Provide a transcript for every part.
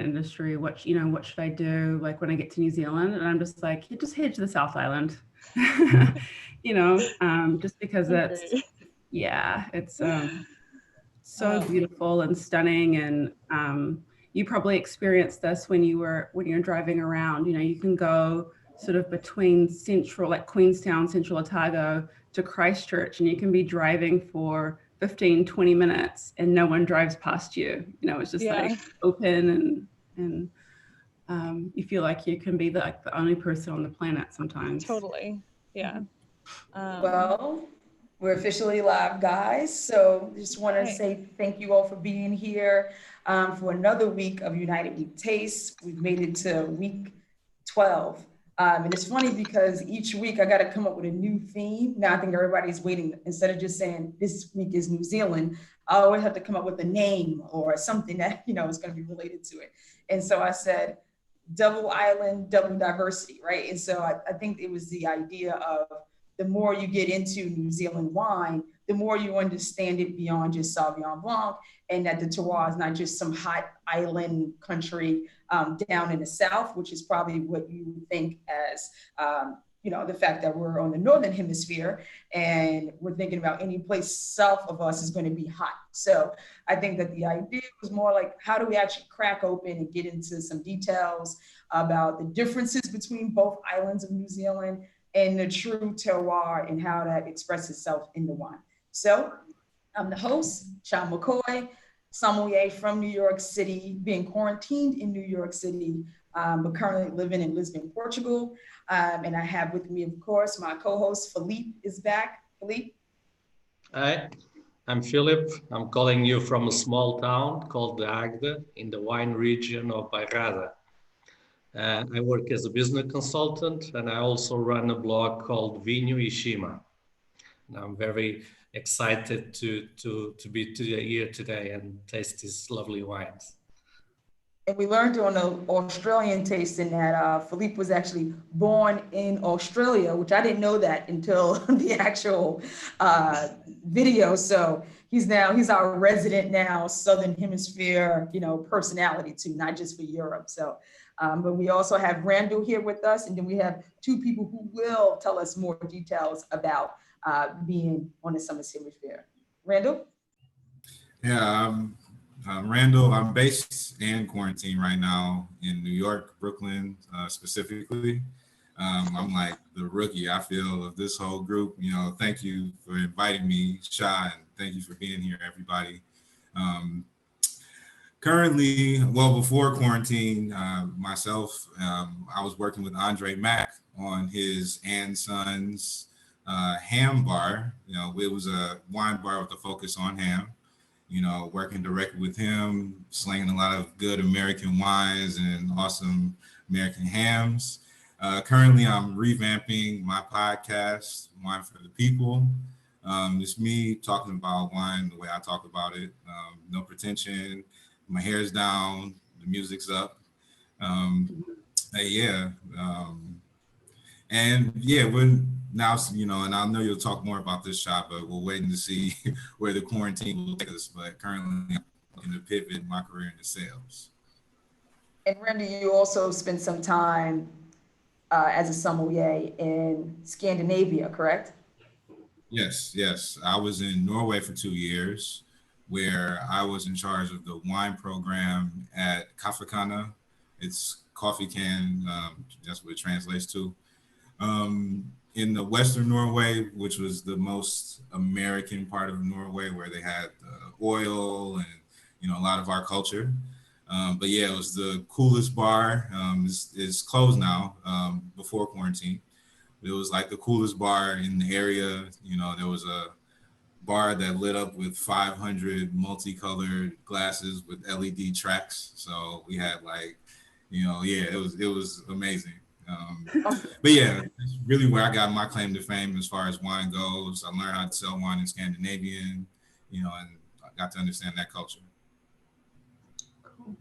industry. What should I do? Like when I get to New Zealand, and I'm just like, just head to the South Island, just because it's so beautiful and stunning. And you probably experienced this when you're driving around. You can go sort of between central, like Queenstown, Central Otago to Christchurch, and you can be driving for 15, 20 minutes and no one drives past you. It's just like open, and you feel like you can be the only person on the planet sometimes. Totally. Yeah. Well, we're officially live, guys. So just want to say thank you all for being here for another week of United Week Tastes. We've made it to week 12. And it's funny because each week I got to come up with a new theme. Now I think everybody's waiting. Instead of just saying this week is New Zealand, I always have to come up with a name or something that, is going to be related to it. And so I said, double island, double diversity, right? And so I think it was the idea of the more you get into New Zealand wine, the more you understand it beyond just Sauvignon Blanc, and that the terroir is not just some hot island country down in the South, which is probably what you think as, the fact that we're on the Northern Hemisphere and we're thinking about any place south of us is going to be hot. So I think that the idea was more like, how do we actually crack open and get into some details about the differences between both islands of New Zealand and the true terroir and how that expresses itself in the wine. So I'm the host, Sean McCoy, sommelier from New York City, being quarantined in New York City, but currently living in Lisbon, Portugal. And I have with me, of course, my co-host, Filipe is back. Filipe? Hi, I'm Filipe. I'm calling you from a small town called Agde in the wine region of Bairrada. I work as a business consultant, and I also run a blog called Vinho e Shima. And I'm very excited to be here today and taste these lovely wines. And we learned on the Australian tasting that Filipe was actually born in Australia, which I didn't know that until the actual video. So he's our resident now, Southern Hemisphere, personality too, not just for Europe. So, but we also have Randall here with us, and then we have two people who will tell us more details about being on the Southern Hemisphere. Randall? Yeah, I'm Randall. I'm based in quarantine right now in New York, Brooklyn, specifically. I'm like the rookie, I feel, of this whole group. Thank you for inviting me, Sha, and thank you for being here, everybody. Currently, before quarantine, myself, I was working with Andre Mack on his and Sons ham bar. It was a wine bar with a focus on ham. Working directly with him, slinging a lot of good American wines and awesome American hams. Currently, I'm revamping my podcast, Wine for the People. It's me talking about wine the way I talk about it. No pretension. My hair's down. The music's up. We're now, and I know you'll talk more about this shop, but we're waiting to see where the quarantine will take us. But currently, I'm looking to pivot my career into sales. And Randy, you also spent some time as a sommelier in Scandinavia, correct? Yes. I was in Norway for 2 years, where I was in charge of the wine program at Kaffekanne. It's coffee can, that's what it translates to. In the Western Norway, which was the most American part of Norway, where they had oil and, a lot of our culture. It was the coolest bar. It's closed now, before quarantine. It was like the coolest bar in the area. There was a bar that lit up with 500 multicolored glasses with LED tracks. So we had it was amazing. It's really where I got my claim to fame as far as wine goes. I learned how to sell wine in Scandinavian, and I got to understand that culture. Cool.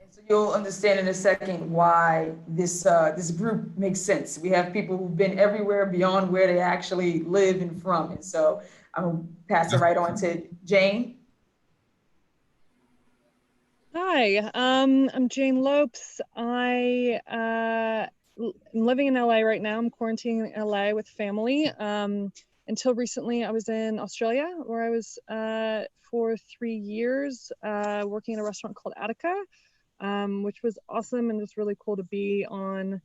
And so you'll understand in a second why this group makes sense. We have people who've been everywhere beyond where they actually live and from. And so I'm gonna pass it right on to Jane. Hi, I'm Jane Lopes. I am living in LA right now. I'm quarantining in LA with family. Until recently, I was in Australia, where I was for 3 years working in a restaurant called Attica, which was awesome and just really cool to be on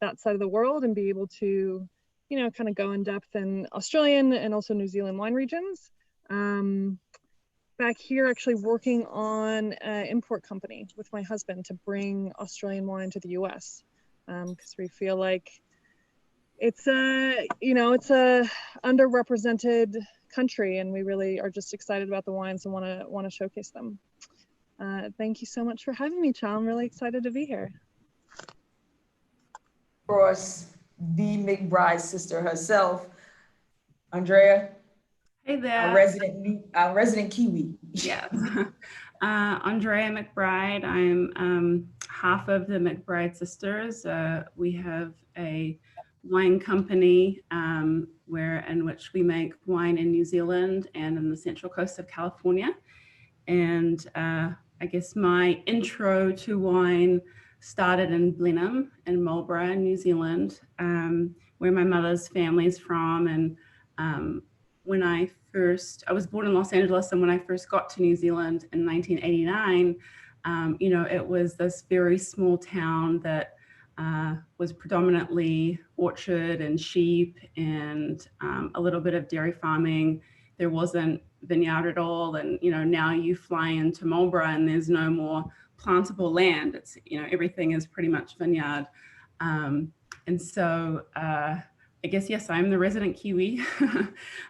that side of the world and be able to, you know, kind of go in depth in Australian and also New Zealand wine regions. Back here actually working on an import company with my husband to bring Australian wine to the US, because we feel like it's a, you know, it's a underrepresented country, and we really are just excited about the wines and want to showcase them. Thank you so much for having me, Chal. I'm really excited to be here. Of course, the McBride sister herself, Andrea. Hey there. Our resident Kiwi. Yes. Andrea McBride. I'm half of the McBride sisters. We have a wine company in which we make wine in New Zealand and in the central coast of California. And I guess my intro to wine started in Blenheim in Marlborough, New Zealand, where my mother's family is from. And when I was born in Los Angeles, and when I first got to New Zealand in 1989, you know, it was this very small town that was predominantly orchard and sheep and a little bit of dairy farming. There wasn't vineyard at all. And, you know, now you fly into Marlborough and there's no more plantable land. It's, you know, everything is pretty much vineyard. And so I guess, yes, I'm the resident Kiwi.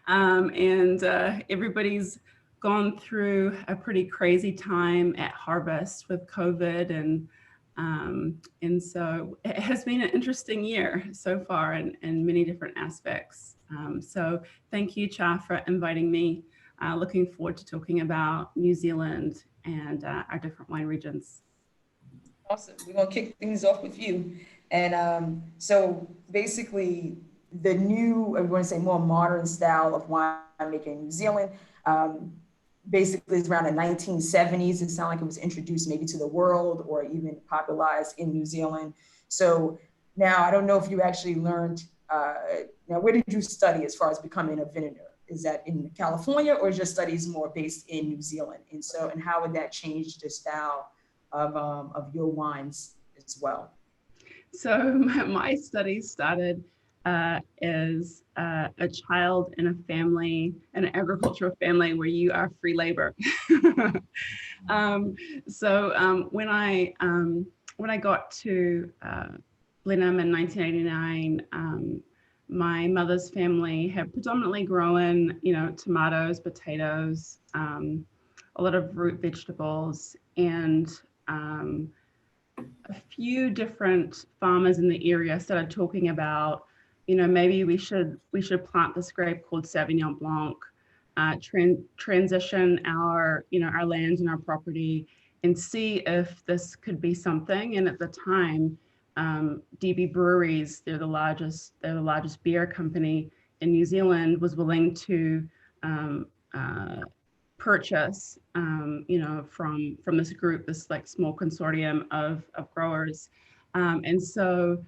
And everybody's gone through a pretty crazy time at harvest with COVID. And so it has been an interesting year so far in many different aspects. So thank you, Cha, for inviting me. Looking forward to talking about New Zealand and our different wine regions. Awesome. We're going to kick things off with you. And so basically, the new, I'm going to say more modern style of winemaking in New Zealand, basically is around the 1970s. It sounded like it was introduced maybe to the world or even popularized in New Zealand. So now I don't know if you actually learned, now where did you study as far as becoming a vintner? Is that in California, or is your studies more based in New Zealand? And so, and how would that change the style of your wines as well? So my studies started as a child in a family, an agricultural family where you are free labor. So when I got to Blenheim in 1989, my mother's family had predominantly grown, you know, tomatoes, potatoes, a lot of root vegetables, and a few different farmers in the area started talking about, you know, maybe we should plant this grape called Sauvignon Blanc, transition our, you know, our land and our property, and see if this could be something. And at the time, DB Breweries, they're the largest beer company in New Zealand, was willing to purchase, you know, from this group, this like small consortium of growers. And so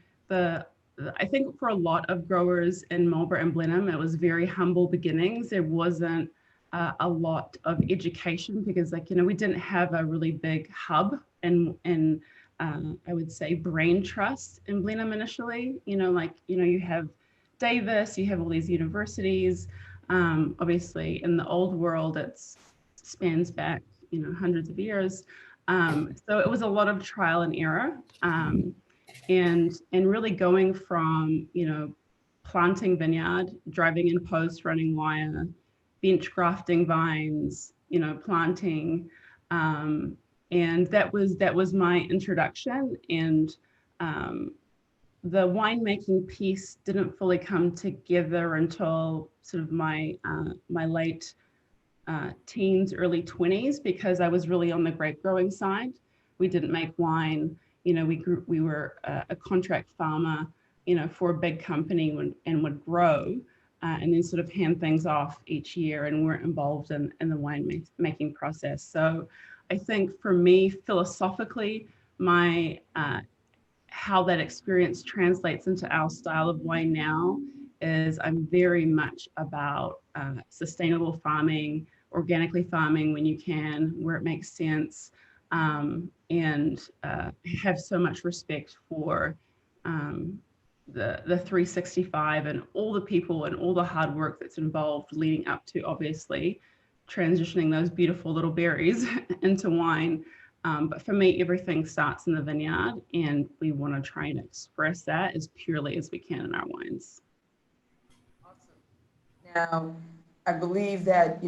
I think for a lot of growers in Marlborough and Blenheim, it was very humble beginnings. There wasn't a lot of education because, like, you know, we didn't have a really big hub and I would say brain trust in Blenheim initially. You know, like, you know, you have Davis, you have all these universities. Obviously, in the old world, it spans back, you know, hundreds of years. So it was a lot of trial and error, and really going from, you know, planting vineyard, driving in post, running wire, bench grafting vines, you know, planting, and that was my introduction. And the winemaking piece didn't fully come together until sort of my late teens, early 20s, because I was really on the grape growing side. We didn't make wine. You know, we were a contract farmer, you know, for a big company and would grow and then sort of hand things off each year, and weren't involved in the wine making process. So I think for me, philosophically, my how that experience translates into our style of wine now is I'm very much about sustainable farming, organically farming when you can, where it makes sense, and have so much respect for the 365 and all the people and all the hard work that's involved leading up to obviously transitioning those beautiful little berries into wine. But for me, everything starts in the vineyard, and we want to try and express that as purely as we can in our wines. Awesome. Now, I believe that,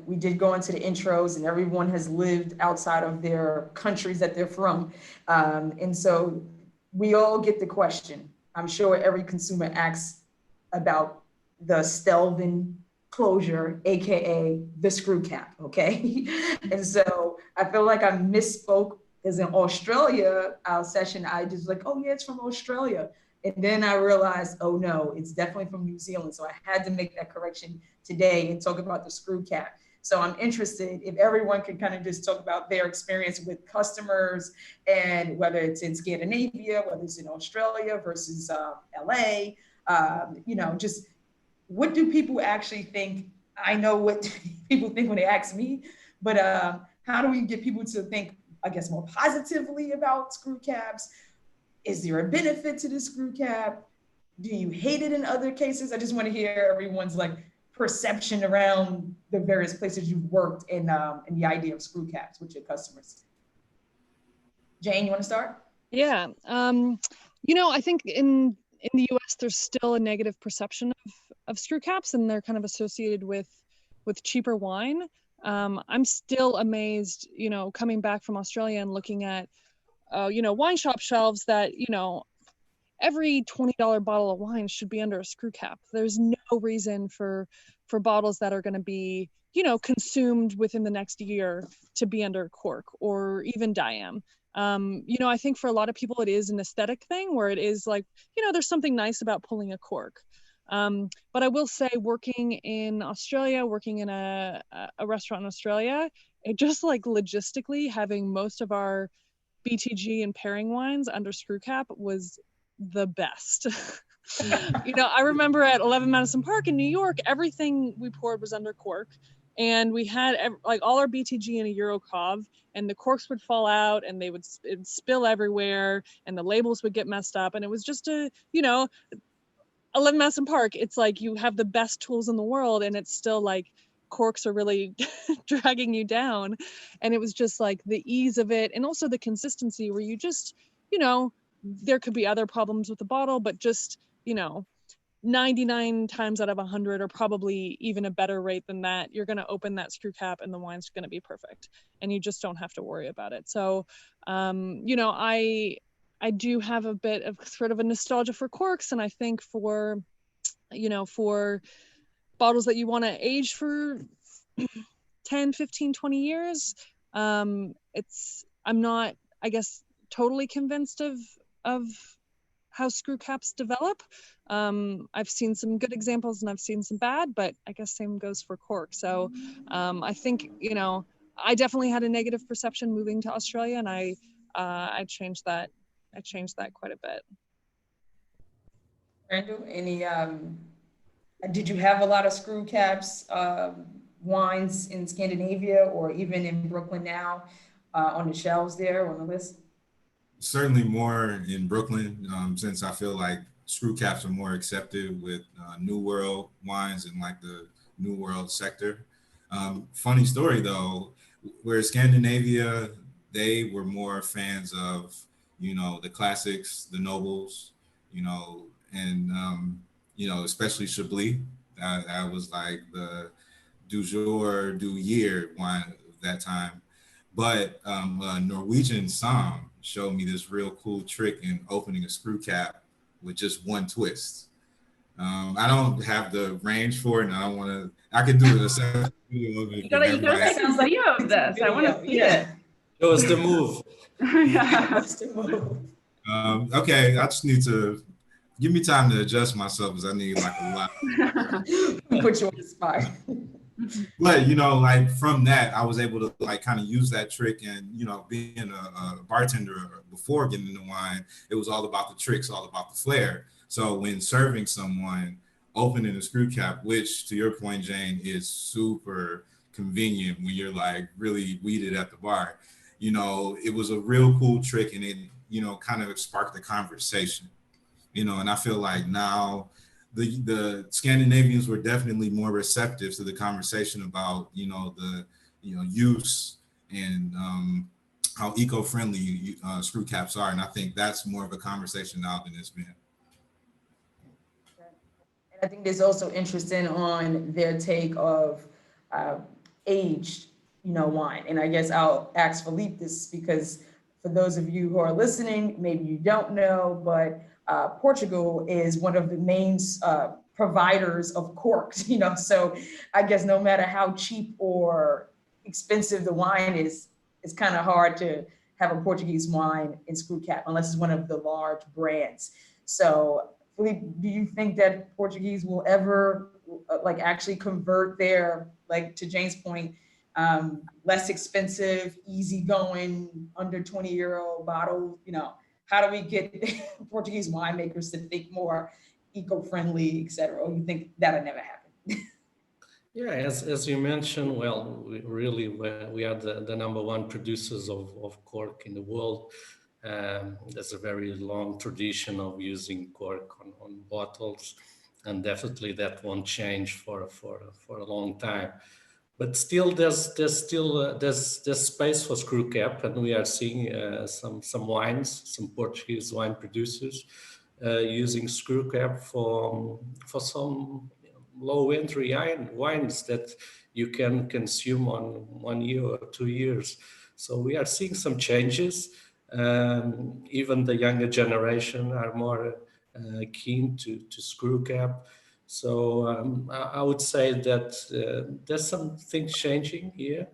we did go into the intros and everyone has lived outside of their countries that they're from. And so we all get the question. I'm sure every consumer asks about the Stelvin closure, AKA the screw cap, okay? And so I feel like I misspoke, because in Australia, our session, I just like, oh yeah, it's from Australia. And then I realized, oh no, it's definitely from New Zealand. So I had to make that correction today and talk about the screw cap. So I'm interested if everyone could kind of just talk about their experience with customers, and whether it's in Scandinavia, whether it's in Australia versus LA, just what do people actually think? I know what people think when they ask me, but how do we get people to think, I guess, more positively about screw caps? Is there a benefit to the screw cap? Do you hate it in other cases? I just want to hear everyone's perception around the various places you've worked and the idea of screw caps with your customers. Jane, you want to start? Yeah, I think in the US, there's still a negative perception of screw caps, and they're kind of associated with cheaper wine. I'm still amazed, coming back from Australia and looking at, wine shop shelves that, every $20 bottle of wine should be under a screw cap. There's no reason for bottles that are going to be, consumed within the next year to be under cork or even diam. I think for a lot of people, it is an aesthetic thing where it is like, there's something nice about pulling a cork. But I will say, working in Australia, working in a restaurant in Australia, it just logistically having most of our BTG and pairing wines under screw cap was the best. I remember at 11 Madison Park in New York, everything we poured was under cork, and we had all our BTG in a Euro Cov, and the corks would fall out and it'd spill everywhere and the labels would get messed up, and it was just 11 Madison Park, it's like you have the best tools in the world and it's still corks are really dragging you down. And it was just the ease of it, and also the consistency where you just, there could be other problems with the bottle, but just, 99 times out of 100, or probably even a better rate than that, you're going to open that screw cap and the wine's going to be perfect, and you just don't have to worry about it. So, I do have a bit of sort of a nostalgia for corks, and I think for bottles that you want to age for 10, 15, 20 years, I'm not, I guess, totally convinced of how screw caps develop. I've seen some good examples and I've seen some bad, but I guess same goes for cork. So I think, I definitely had a negative perception moving to Australia, and I changed that. I changed that quite a bit. Randall, did you have a lot of screw caps wines in Scandinavia or even in Brooklyn now on the shelves there on the list? Certainly more in Brooklyn, since I feel like screw caps are more accepted with New World wines and the New World sector. Funny story though, where Scandinavia, they were more fans of, the classics, the nobles, and, especially Chablis. That was the du jour, du year wine of that time. But Norwegian Somm showed me this real cool trick in opening a screw cap with just one twist. I don't have the range for it, and I don't want to. I could do a separate video of it. You gotta take a video of this. I want to see it. Show us the move. Yeah. Okay, I just need to give me time to adjust myself because I need a lot. Put you on the spot. But, you know, like from that, I was able to like kind of use that trick. And, you know, being a bartender before getting into wine, it was all about the tricks, all about the flair. So when serving someone, opening a screw cap, which to your point, Jane, is super convenient when you're like really weeded at the bar, you know, it was a real cool trick, and it, you know, kind of sparked the conversation, you know. And I feel like now the Scandinavians were definitely more receptive to the conversation about, you know, the, you know, use and how eco-friendly screw caps are. And I think that's more of a conversation now than it's been. I think there's also interesting on their take of aged, you know, wine. And I guess I'll ask Filipe this, because for those of you who are listening, maybe you don't know, but Portugal is one of the main providers of corks, you know. So I guess no matter how cheap or expensive the wine is, it's kind of hard to have a Portuguese wine in screw cap unless it's one of the large brands. So Filipe, do you think that Portuguese will ever like actually convert their, like to Jane's point, less expensive, easygoing, under 20-euro bottle? You know, how do we get Portuguese winemakers to think more eco-friendly, et cetera? Or you think that'll never happen? Yeah, as you mentioned, well, we are the number one producers of cork in the world. There's a very long tradition of using cork on bottles, and definitely that won't change for a long time. But still, there's space for screw cap, and we are seeing some wines, some Portuguese wine producers using screw cap for some low entry wines that you can consume on 1 year or 2 years. So we are seeing some changes. Even the younger generation are more keen to screw cap. So I would say that there's some things changing here,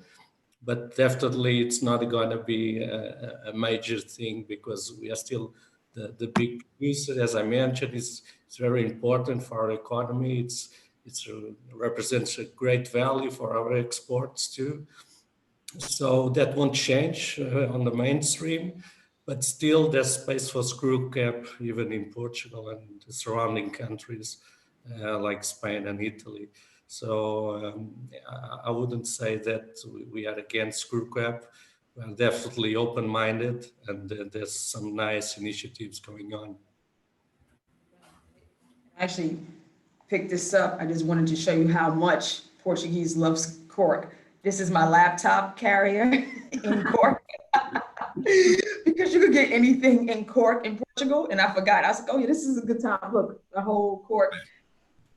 but definitely it's not going to be a major thing, because we are still the big producer. As I mentioned, it's very important for our economy. It represents a great value for our exports too. So that won't change on the mainstream, but still there's space for screw cap even in Portugal and the surrounding countries like Spain and Italy. So I wouldn't say that we are against screw cap. We're definitely open-minded, and there's some nice initiatives going on. Actually picked this up. I just wanted to show you how much Portuguese loves cork. This is my laptop carrier in cork. Because you could get anything in cork in Portugal. And I forgot. I was like, oh yeah, this is a good time. Look, the whole cork.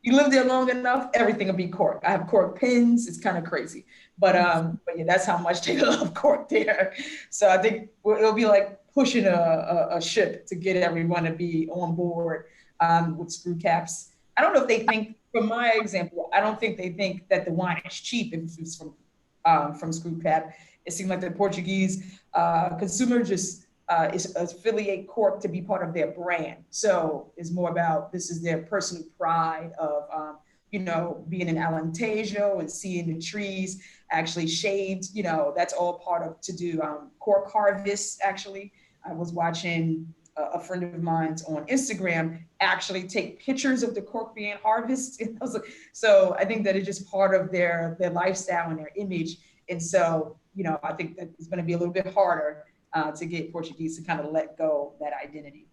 You live there long enough, everything will be cork. I have cork pins. It's kind of crazy. But yeah, that's how much they love cork there. So I think it'll be like pushing a ship to get everyone to be on board with screw caps. I don't know if they think, from my example, I don't think they think that the wine is cheap if it's from screw cap. It seemed like the Portuguese consumer just is affiliate cork to be part of their brand. So it's more about, this is their personal pride of, you know, being in Alentejo and seeing the trees actually shaved. You know, that's all part of to do cork harvests. Actually, I was watching a friend of mine's on Instagram actually take pictures of the cork being harvested. So I think that it's just part of their lifestyle and their image. And so, you know, I think that it's going to be a little bit harder to get Portuguese to kind of let go that identity.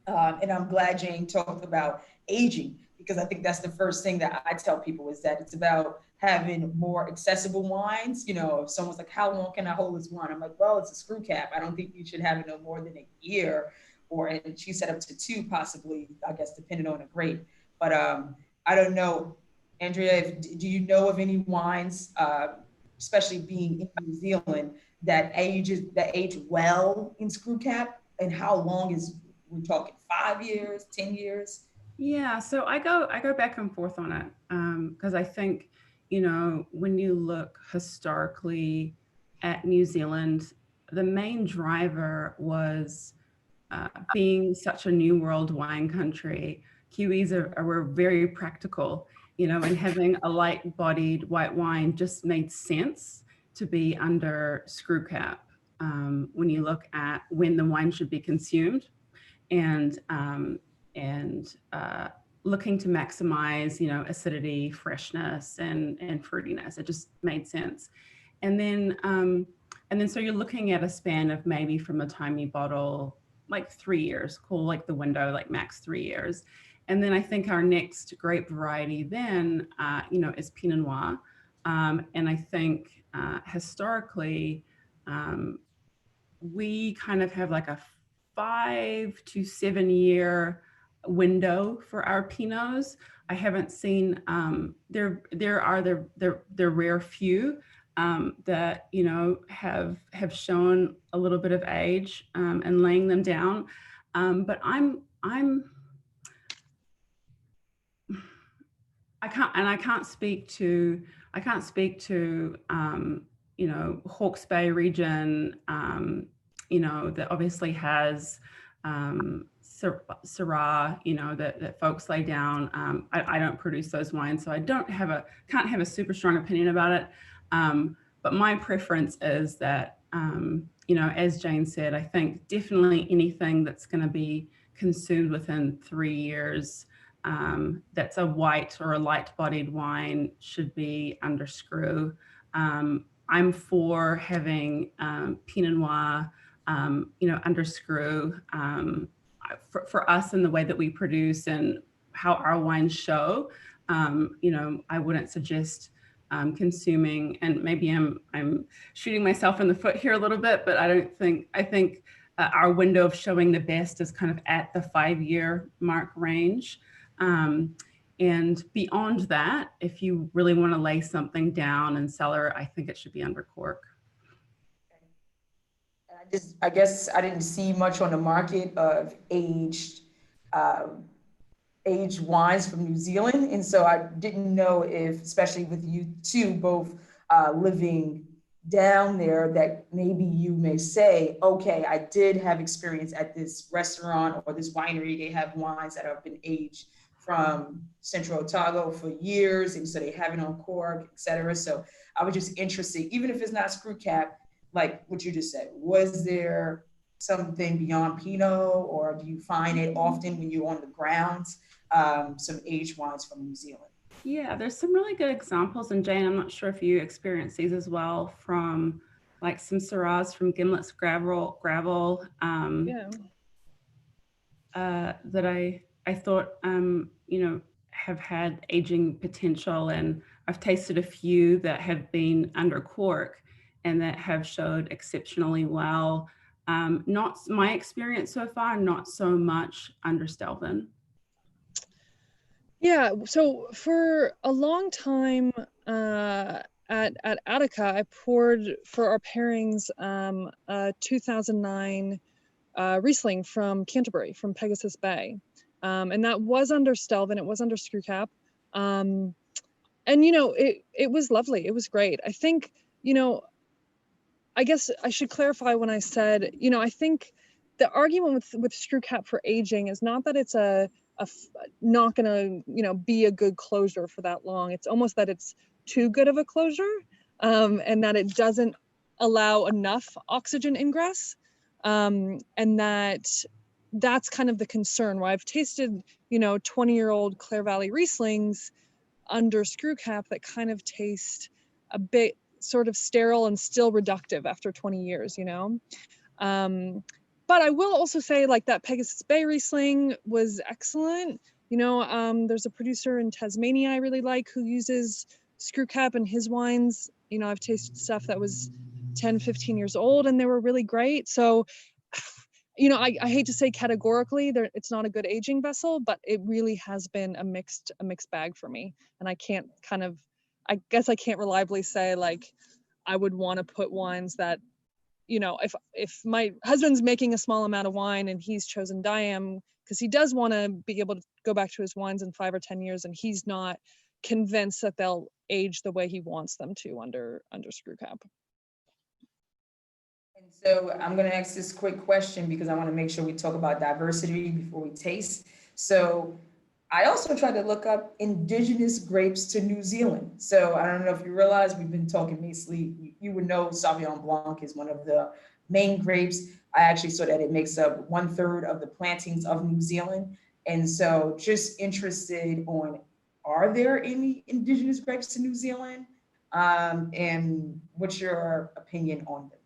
And I'm glad Jane talked about aging, because I think that's the first thing that I tell people, is that it's about having more accessible wines. You know, if someone's like, how long can I hold this wine? I'm like, well, it's a screw cap. I don't think you should have it no more than a year, or, and she said up to 2 possibly, I guess, depending on the grape. But I don't know, Andrea, do you know of any wines, especially being in New Zealand, that age well in screw cap? And how long is, we're talking 5 years, 10 years? Yeah, so I go back and forth on it, because I think, you know, when you look historically at New Zealand, the main driver was being such a new world wine country. Kiwis were very practical, you know, and having a light-bodied white wine just made sense to be under screw cap when you look at when the wine should be consumed, and looking to maximize, you know, acidity, freshness, and fruitiness. It just made sense. And then so you're looking at a span of maybe from the time you bottle, like 3 years, call like the window, like max 3 years. And then I think our next grape variety then, you know, is Pinot Noir. And I think historically, we kind of have like a 5 to 7 year window for our Pinots. I haven't seen, there are rare few that, you know, have shown a little bit of age and laying them down. But I can't speak to you know, Hawke's Bay region, you know, that obviously has Syrah, you know, that folks lay down. I don't produce those wines, so I can't have a super strong opinion about it. But my preference is that, you know, as Jane said, I think definitely anything that's going to be consumed within 3 years, that's a white or a light-bodied wine, should be under screw. I'm for having Pinot Noir, you know, under screw. For us and the way that we produce and how our wines show, you know, I wouldn't suggest consuming, and maybe I'm shooting myself in the foot here a little bit, but I think our window of showing the best is kind of at the 5 year mark range. And beyond that, if you really want to lay something down in cellar, I think it should be under cork. I guess I didn't see much on the market of aged wines from New Zealand. And so I didn't know if, especially with you two both living down there, that maybe you may say, okay, I did have experience at this restaurant or this winery. They have wines that have been aged from Central Otago for years, and so they have it on cork, et cetera. So I was just interested, even if it's not screw cap, like what you just said, was there something beyond Pinot, or do you find it often when you're on the grounds, some aged wines from New Zealand? Yeah, there's some really good examples, and Jane, I'm not sure if you experience these as well, from like some Syrahs from Gimlet's Gravel, that I thought, you know, have had aging potential, and I've tasted a few that have been under cork and that have showed exceptionally well. Not my experience so far, not so much under Stelvin. Yeah, so for a long time at Attica, I poured for our pairings a 2009 Riesling from Canterbury, from Pegasus Bay. And that was under Stelvin, it was under screw cap. And, you know, it was lovely, it was great. I think, you know, I guess I should clarify when I said, you know, I think the argument with screw cap for aging is not that it's not going to, you know, be a good closure for that long. It's almost that it's too good of a closure, and that it doesn't allow enough oxygen ingress, and that's kind of the concern. Where I've tasted, you know, 20-year-old Clare Valley Rieslings under screw cap that kind of taste a bit sort of sterile and still reductive after 20 years, you know. But I will also say, like, that Pegasus Bay Riesling was excellent. You know, there's a producer in Tasmania I really like who uses screw cap in his wines. You know, I've tasted stuff that was 10, 15 years old and they were really great. So, you know, I hate to say categorically it's not a good aging vessel, but it really has been a mixed bag for me. And I guess I can't reliably say, like, I would want to put wines that, you know, if my husband's making a small amount of wine and he's chosen Diam because he does want to be able to go back to his wines in 5 or 10 years, and he's not convinced that they'll age the way he wants them to under screw cap. And so I'm going to ask this quick question because I want to make sure we talk about diversity before we taste. So I also tried to look up indigenous grapes to New Zealand. So I don't know if you realize we've been talking mostly, you would know Sauvignon Blanc is one of the main grapes. I actually saw that it makes up 1/3 of the plantings of New Zealand. And so just interested on, are there any indigenous grapes to New Zealand? And what's your opinion on them?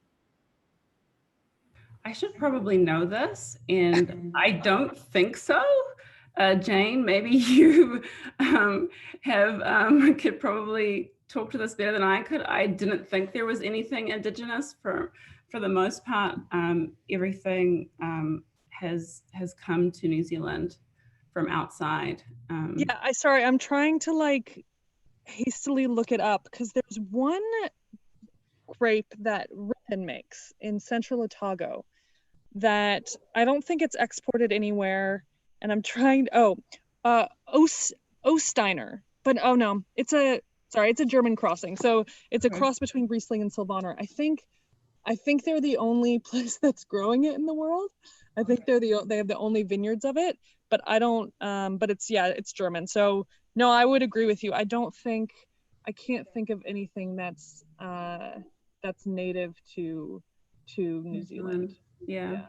I should probably know this, and I don't think so. Jane, maybe you could probably talk to this better than I could. I didn't think there was anything indigenous for the most part. Everything has come to New Zealand from outside. Yeah, I'm trying to like hastily look it up because there's one grape that Ripon makes in Central Otago that I don't think it's exported anywhere. And I'm trying, Osteiner, but oh no, it's a German crossing. So it's a cross between Riesling and Sylvaner. I think they're the only place that's growing it in the world. I think they have the only vineyards of it, but I don't, but it's German. So no, I would agree with you. I can't think of anything that's native to New Zealand. Yeah.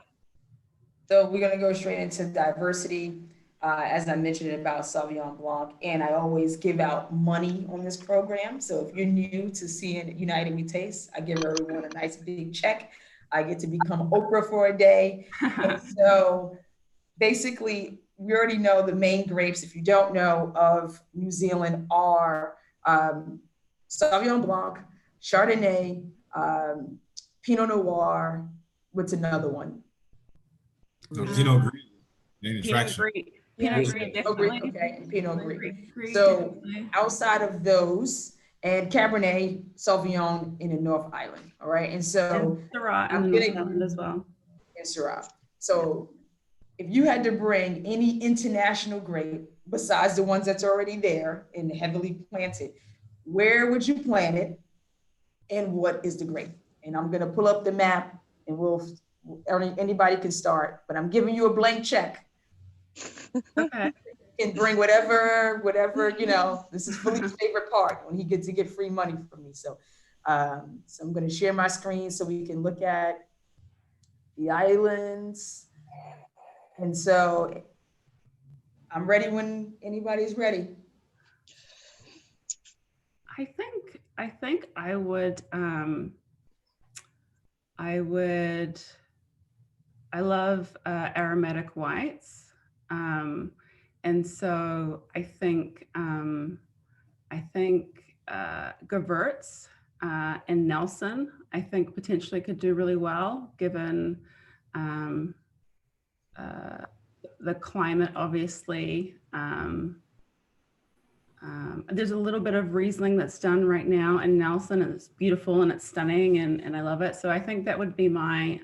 So we're going to go straight into diversity. As I mentioned about Sauvignon Blanc, and I always give out money on this program. So if you're new to seeing United We Taste, I give everyone a nice big check. I get to become Oprah for a day. And so basically, we already know the main grapes, if you don't know, of New Zealand are Sauvignon Blanc, Chardonnay, Pinot Noir. What's another one? Pinot Gris. Pinot Gris. Pinot Gris, definitely. Okay, Pinot Gris. So outside of those, and Cabernet Sauvignon in the North Island, all right? And so Syrah in the North Island as well. And Syrah. So if you had to bring any international grape besides the ones that's already there and heavily planted, where would you plant it and what is the grape? And I'm gonna pull up the map and anybody can start, but I'm giving you a blank check. Okay. And bring whatever, this is Filipe's favorite part when he gets to get free money from me. So I'm going to share my screen so we can look at the islands. And so I'm ready when anybody's ready. I think I would, I love aromatic whites. And so I think Gewurz and Nelson, I think potentially could do really well given the climate, obviously. There's a little bit of Riesling that's done right now in Nelson, and it's beautiful and it's stunning and I love it. So I think that would be my,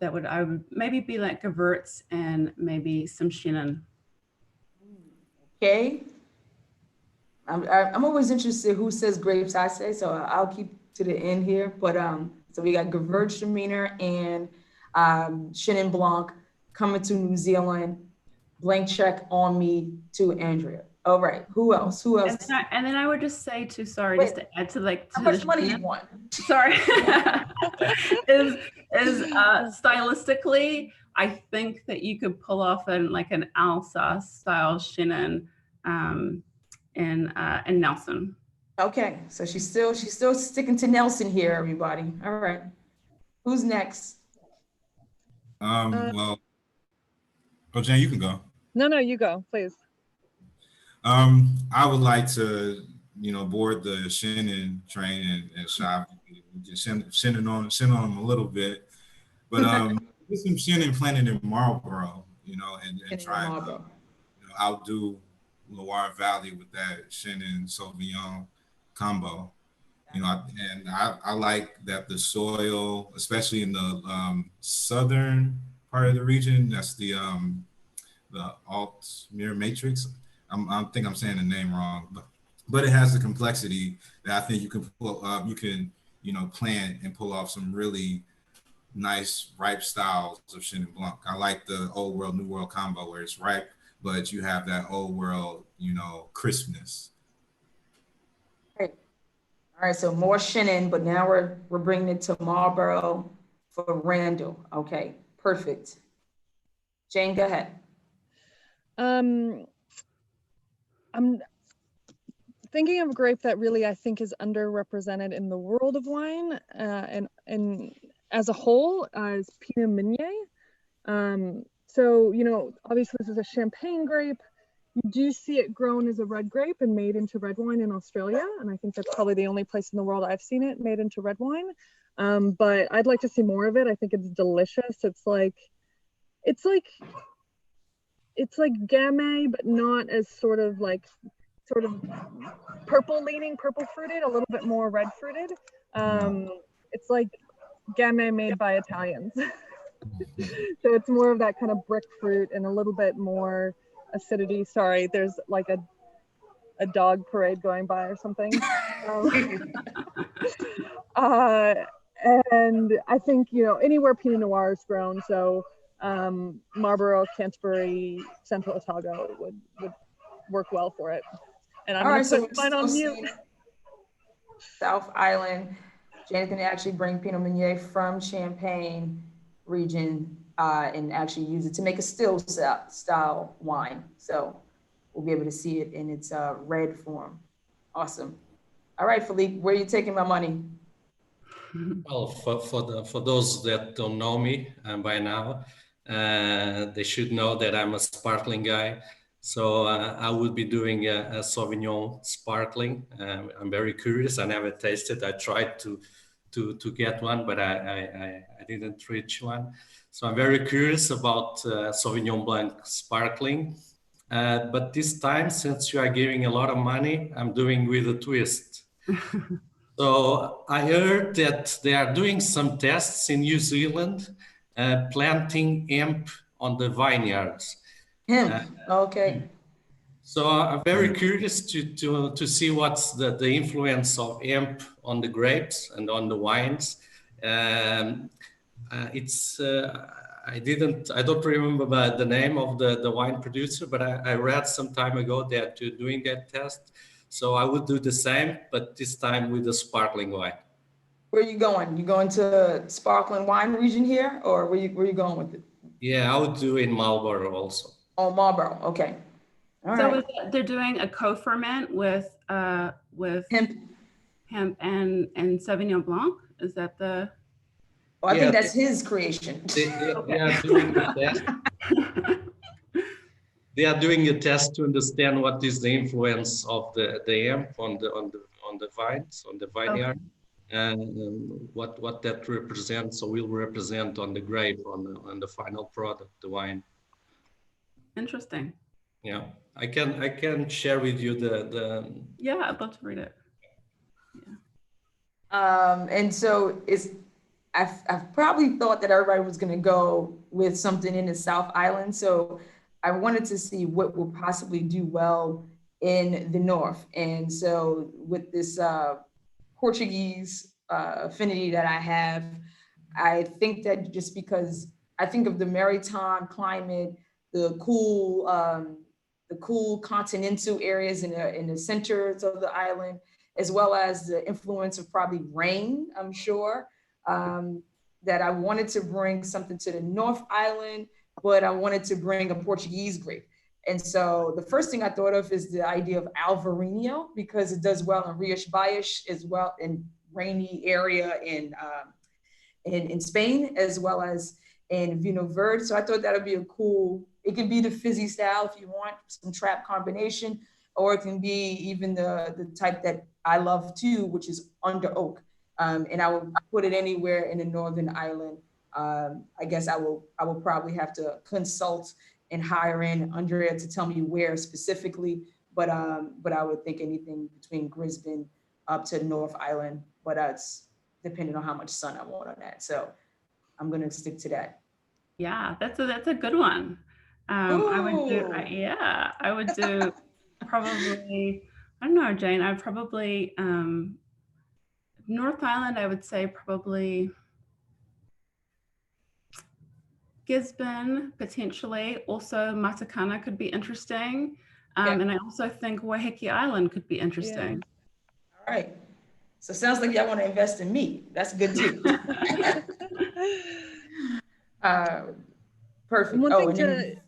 I would maybe be like Gewurz and maybe some Chenin. Okay. I'm always interested who says grapes I say, so I'll keep to the end here. But so we got Gewurztraminer and Chenin Blanc coming to New Zealand. Blank check on me to Andrea. All right. Who else? And then I would just say just to add to like how much money you want? Sorry. is stylistically, I think that you could pull off an Alsace style Chenin and Nelson. Okay, so she's still sticking to Nelson here, everybody. All right. Who's next? Well, Jane, you can go. No, you go, please. I would like to, board the Chenin train and shop, send on them a little bit, but get some Chenin planted in Marlborough, and try and outdo Loire Valley with that Chenin Sauvignon combo. I like that the soil, especially in the southern part of the region, that's the Altmere matrix. I think I'm saying the name wrong, but it has the complexity that I think you can pull up. You can, plant and pull off some really nice ripe styles of Chenin Blanc. I like the old world, new world combo where it's ripe, but you have that old world, you know, crispness. Great. All right, so more Chenin, but now we're bringing it to Marlborough for Randall. Okay, perfect. Jane, go ahead. I'm thinking of a grape that really I think is underrepresented in the world of wine, and as a whole, is Pinot Meunier. So, you know, obviously this is a champagne grape. You do see it grown as a red grape and made into red wine in Australia, and I think that's probably the only place in the world I've seen it made into red wine. But I'd like to see more of it. I think it's delicious. It's like Gamay, but not as sort of purple fruited, a little bit more red fruited. It's like Gamay made by Italians. So it's more of that kind of brick fruit and a little bit more acidity. Sorry, there's like a dog parade going by or something. And I think, you know, anywhere Pinot Noir is grown, so Marlborough, Canterbury, Central Otago would work well for it. And I'm going to put mine on mute. South Island. Jane's going to actually bring Pinot Meunier from Champagne region and actually use it to make a still style wine. So we'll be able to see it in its red form. Awesome. All right, Filipe, where are you taking my money? Well, for those that don't know me by now, they should know that I'm a sparkling guy. So I would be doing a Sauvignon sparkling. I'm very curious. I never tasted. I tried to get one, but I didn't reach one. So I'm very curious about Sauvignon Blanc sparkling. But this time, since you are giving a lot of money, I'm doing with a twist. So I heard that they are doing some tests in New Zealand, planting hemp on the vineyards. Hemp, okay. So I'm very curious to see what's the influence of hemp on the grapes and on the wines. I don't remember the name of the wine producer, but I read some time ago that you're doing that test. So I would do the same, but this time with a sparkling wine. Where are you going? You going to sparkling wine region here, or where you going with it? Yeah, I would do in Marlborough also. Oh, Marlborough, okay. All right. They're doing a co-ferment with hemp and Sauvignon Blanc. Is that the? Oh, I think that's his creation. They are doing the test. They are doing a test to understand what is the influence of the hemp on the vines, on the vineyard, and what that represents or will represent on the grape, on the final product, the wine. Interesting. Yeah, I can share with you the. Yeah, I'd love to read it. Yeah. And so I've probably thought that everybody was going to go with something in the South Island. So I wanted to see what will possibly do well in the North. And so with this Portuguese affinity that I have, I think that just because I think of the maritime climate, the cool continental areas in the centers of the island, as well as the influence of probably rain, I'm sure, that I wanted to bring something to the North Island, but I wanted to bring a Portuguese grape. And so the first thing I thought of is the idea of Alvarinho, because it does well in Rias Baixas as well, in rainy area in Spain, as well as in Vinho Verde. So I thought that would be a cool, it can be the fizzy style if you want some trap combination, or it can be even the type that I love too, which is under oak. And I will put it anywhere in the Northern Island. I guess I will probably have to consult and hire in Andrea to tell me where specifically, but I would think anything between Brisbane up to North Island, but that's depending on how much sun I want on that. So I'm gonna stick to that. Yeah, that's a good one. I would do probably, I don't know, Jane, I'd probably, North Island, I would say probably Gisborne, potentially. Also, Matakana could be interesting. And I also think Waiheke Island could be interesting. All right. So sounds like y'all want to invest in me. That's good too. Perfect. One thing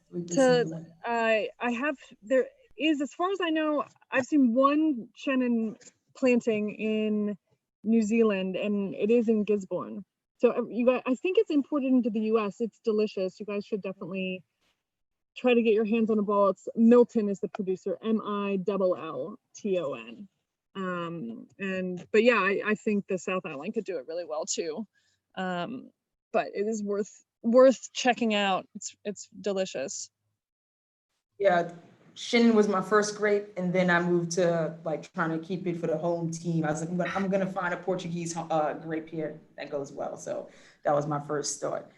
I have, there is, as far as I know, I've seen one Chenin planting in New Zealand, and it is in Gisborne. So you guys, I think it's imported into the US. It's delicious. You guys should definitely try to get your hands on a ball. It's Milton is the producer, Millton. But yeah, I think the South Island could do it really well too. But it is worth checking out. It's delicious. Yeah, Chenin was my first grape, and then I moved to like trying to keep it for the home team. I was like, I'm gonna find a Portuguese grape here that goes well. So that was my first start.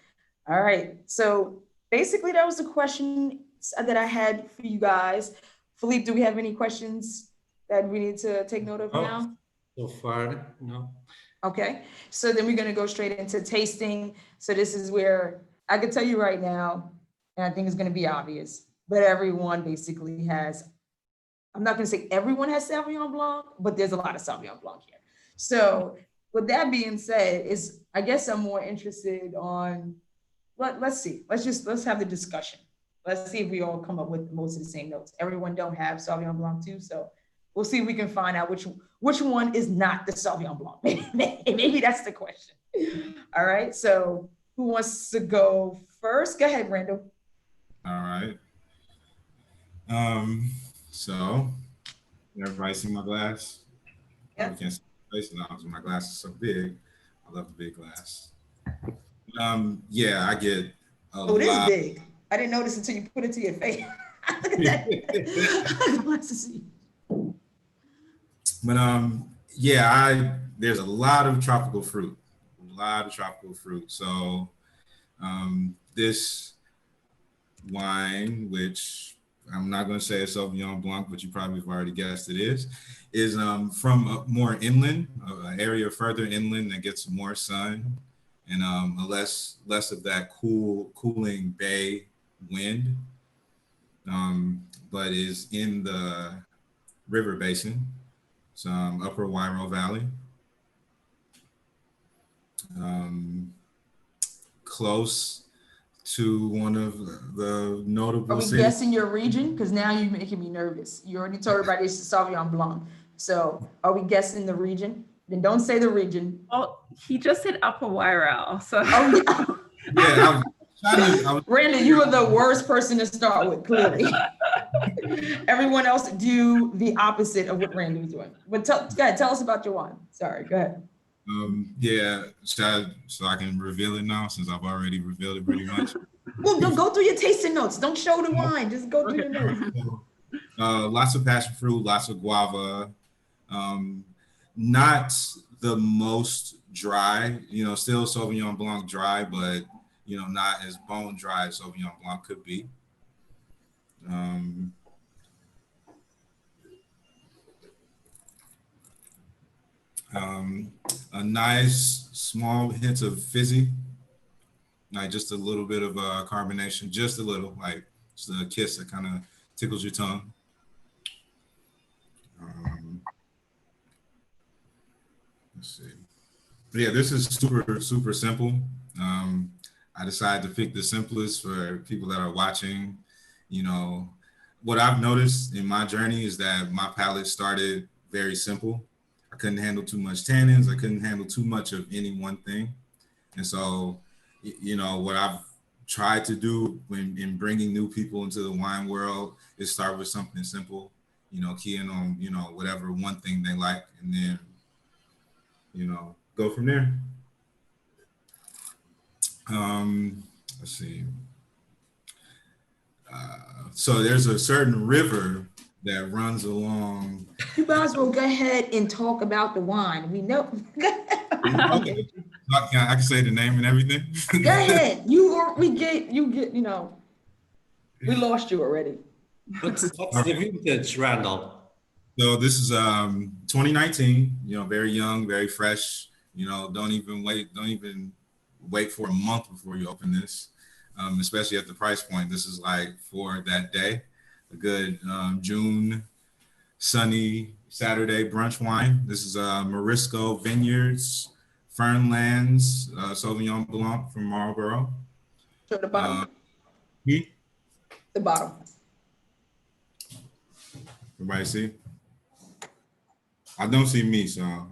All right, so basically that was the question that I had for you guys. Filipe, do we have any questions that we need to take note of now? So far, no. Okay, so then we're gonna go straight into tasting. So this is where I can tell you right now, and I think it's gonna be obvious, but everyone basically has, I'm not gonna say everyone has Sauvignon Blanc, but there's a lot of Sauvignon Blanc here. So with that being said, I guess I'm more interested on, let's see, let's have the discussion. Let's see if we all come up with most of the same notes. Everyone don't have Sauvignon Blanc too, so we'll see if we can find out which one is not the Sauvignon Blanc. Maybe that's the question. All right, so who wants to go first? Go ahead, Randall. All right. So everybody see my glass? Yeah. I can't see my face now because my glass is so big. I love the big glass. Yeah, I get a lot. It is big. I didn't notice until you put it to your face. Look at that. But yeah, there's a lot of tropical fruit. So this wine, which I'm not going to say it's Sauvignon Blanc, but you probably have already guessed it is from more inland, an area further inland that gets more sun and less of that cooling bay wind, but is in the river basin, some upper Wairau Valley, close to one of the notable cities. Are we guessing your region? Because now you're making me nervous. You already told everybody it's Sauvignon Blanc. So are we guessing the region? Then don't say the region. Well, he just said Upper Wairau, so. Oh, yeah. Yeah, Brandon, you are the worst person to start with, clearly. Everyone else do the opposite of what Brandon was doing. But go ahead, tell us about your wine. Sorry, go ahead. Yeah, so I can reveal it now since I've already revealed it pretty much. Well, don't go through your tasting notes. Don't show the wine. Just go through your notes. Lots of passion fruit, lots of guava. Not the most dry, still Sauvignon Blanc dry, but not as bone dry as Sauvignon Blanc could be. A nice small hint of fizzy, like just a little bit of carbonation, just a little, like just a kiss that kind of tickles your tongue. Let's see. But yeah, this is super simple. I decided to pick the simplest for people that are watching. What I've noticed in my journey is that my palate started very simple. I couldn't handle too much tannins. I couldn't handle too much of any one thing. And so, what I've tried to do in bringing new people into the wine world is start with something simple, keying on, whatever one thing they like, and then, go from there. Let's see. So there's a certain river that runs along. You might as well go ahead and talk about the wine. We know. Okay. I can say the name and everything. Go ahead. We lost you already. What's the vintage, Randall? So this is 2019, very young, very fresh. Don't even wait for a month before you open this. especially at the price point. This is like for that day, a good June sunny Saturday brunch wine. This is Maryska Vineyards, Fern Sauvignon Blanc from Marlborough. Show the bottom. The bottom. Everybody see? I don't see me, so.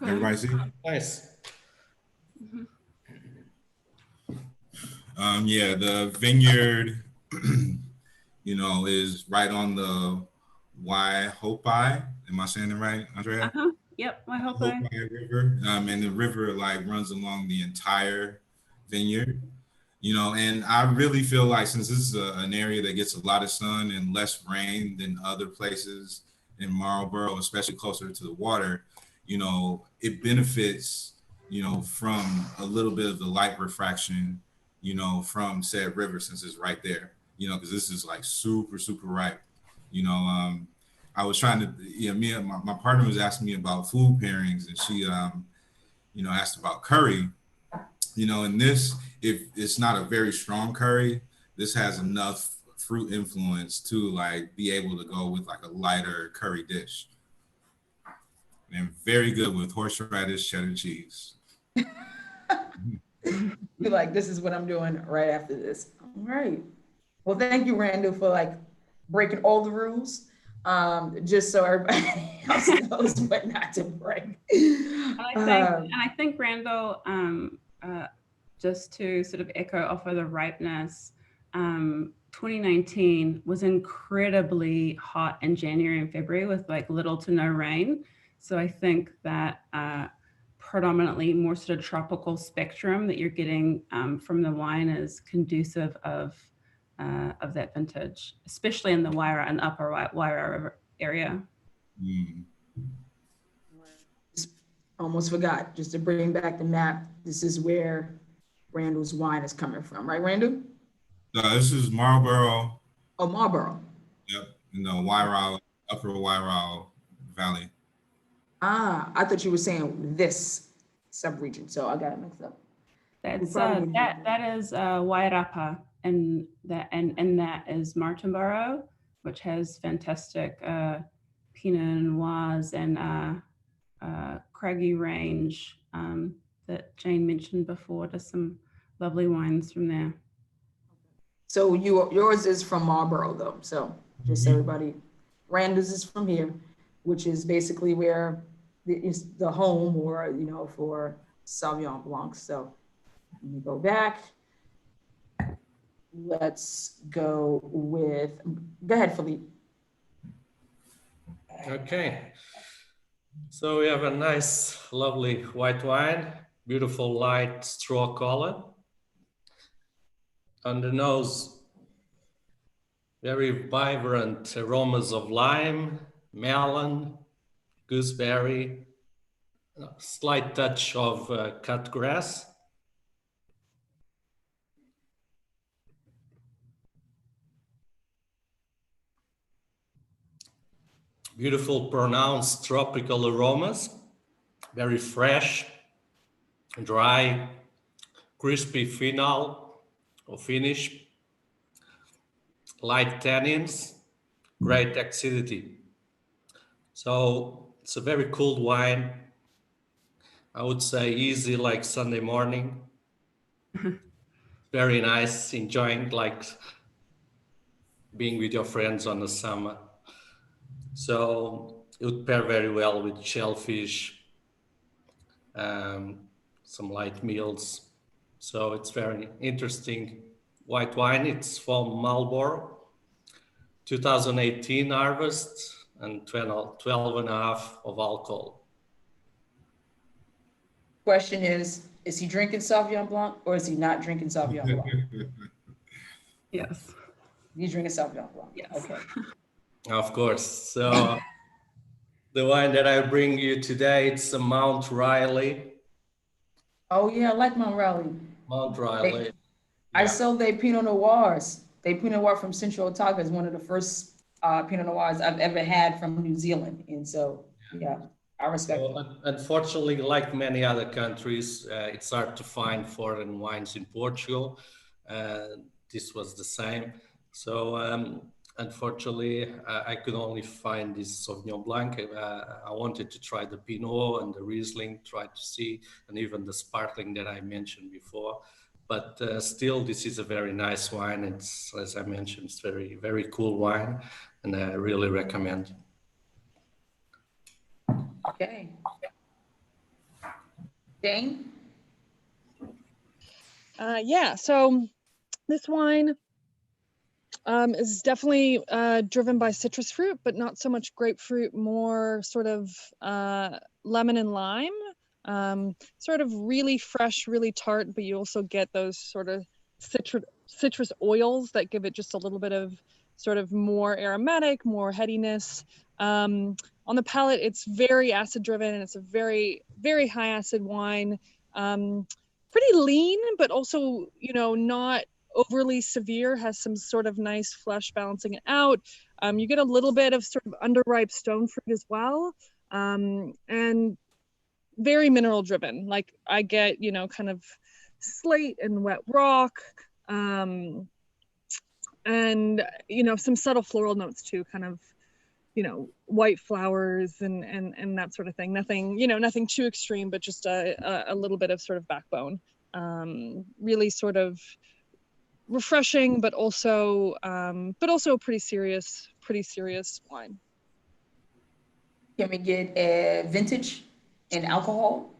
Everybody see? Nice. Yeah, the vineyard, you know, is right on the Waihopai. Am I saying it right, Andrea? Yep, Waihopai River. And the river like runs along the entire vineyard. You know, and I really feel like since this is an area that gets a lot of sun and less rain than other places in Marlborough, especially closer to the water, you know, it benefits, you know, from a little bit of the light refraction, you know, from said river since it's right there, you know, because this is like super, super ripe. You know, I was trying to, you know, me and my partner was asking me about food pairings, and she, you know, asked about curry. You know, and this, if it's not a very strong curry, this has enough fruit influence to like be able to go with like a lighter curry dish. And very good with horseradish cheddar cheese. You're like, this is what I'm doing right after this. All right. Well, thank you, Randall, for like breaking all the rules. Just so everybody else knows what not to break. And I think Randall, just to sort of echo off of the ripeness, 2019 was incredibly hot in January and February with like little to no rain. So I think that predominantly more sort of tropical spectrum that you're getting from the wine is conducive of that vintage, especially in the Wairau and upper Wairau River area. Almost forgot, just to bring back the map, this is where Randall's wine is coming from, right, Randall? This is Marlborough. Oh, Marlborough. Yep, in the Wairau, upper Wairau Valley. Ah, I thought you were saying this sub-region, so I got it mixed up. That's that is Wairapa, and that is Marlborough, which has fantastic Pinot Noirs and Craggy range that Jane mentioned before. Just some lovely wines from there. So yours is from Marlborough, though. So just everybody, Randall's is from here, which is basically where is the home, or you know, for Sauvignon Blanc. So let me go back. Let's go with. Go ahead, Filipe. Okay. So we have a nice, lovely white wine, beautiful light straw color. On the nose, very vibrant aromas of lime, melon, gooseberry, a slight touch of cut grass. Beautiful, pronounced tropical aromas, very fresh, dry, crispy phenol or finish, light tannins, great acidity. So it's a very cool wine. I would say easy, like Sunday morning. Very nice, enjoying like being with your friends on the summer. So it would pair very well with shellfish, some light meals. So it's very interesting white wine. It's from Marlborough, 2018 harvest, and 12.5 of alcohol. Question is he drinking Sauvignon Blanc or is he not drinking Sauvignon Blanc? Yes. He's drinking Sauvignon Blanc. Yes. Okay. Of course. So the wine that I bring you today, it's a Mount Riley. Oh yeah, I like Mount Riley. Mount Riley. I sold their Pinot Noirs. They Pinot Noir from Central Otago is one of the first Pinot Noirs I've ever had from New Zealand. And so, yeah, I respect it. Well, unfortunately, like many other countries, it's hard to find foreign wines in Portugal. This was the same. So unfortunately, I could only find this Sauvignon Blanc. I wanted to try the Pinot and the Riesling, try to see, and even the sparkling that I mentioned before. But still, this is a very nice wine. It's, as I mentioned, it's very, very cool wine, and I really recommend. Okay. Jane? Yeah, so this wine is definitely driven by citrus fruit, but not so much grapefruit, more sort of lemon and lime. Sort of really fresh, really tart, but you also get those sort of citrus oils that give it just a little bit of sort of more aromatic, more headiness. On the palate, it's very acid driven, and it's a very, very high acid wine. Pretty lean, but also, you know, not overly severe, has some sort of nice flesh balancing it out. You get a little bit of sort of underripe stone fruit as well. And very mineral driven. Like I get, you know, kind of slate and wet rock. And, you know, some subtle floral notes too, kind of, you know, white flowers and that sort of thing. Nothing, you know, nothing too extreme, but just a little bit of sort of backbone. Really sort of refreshing, but also a pretty serious wine. Can we get a vintage and alcohol?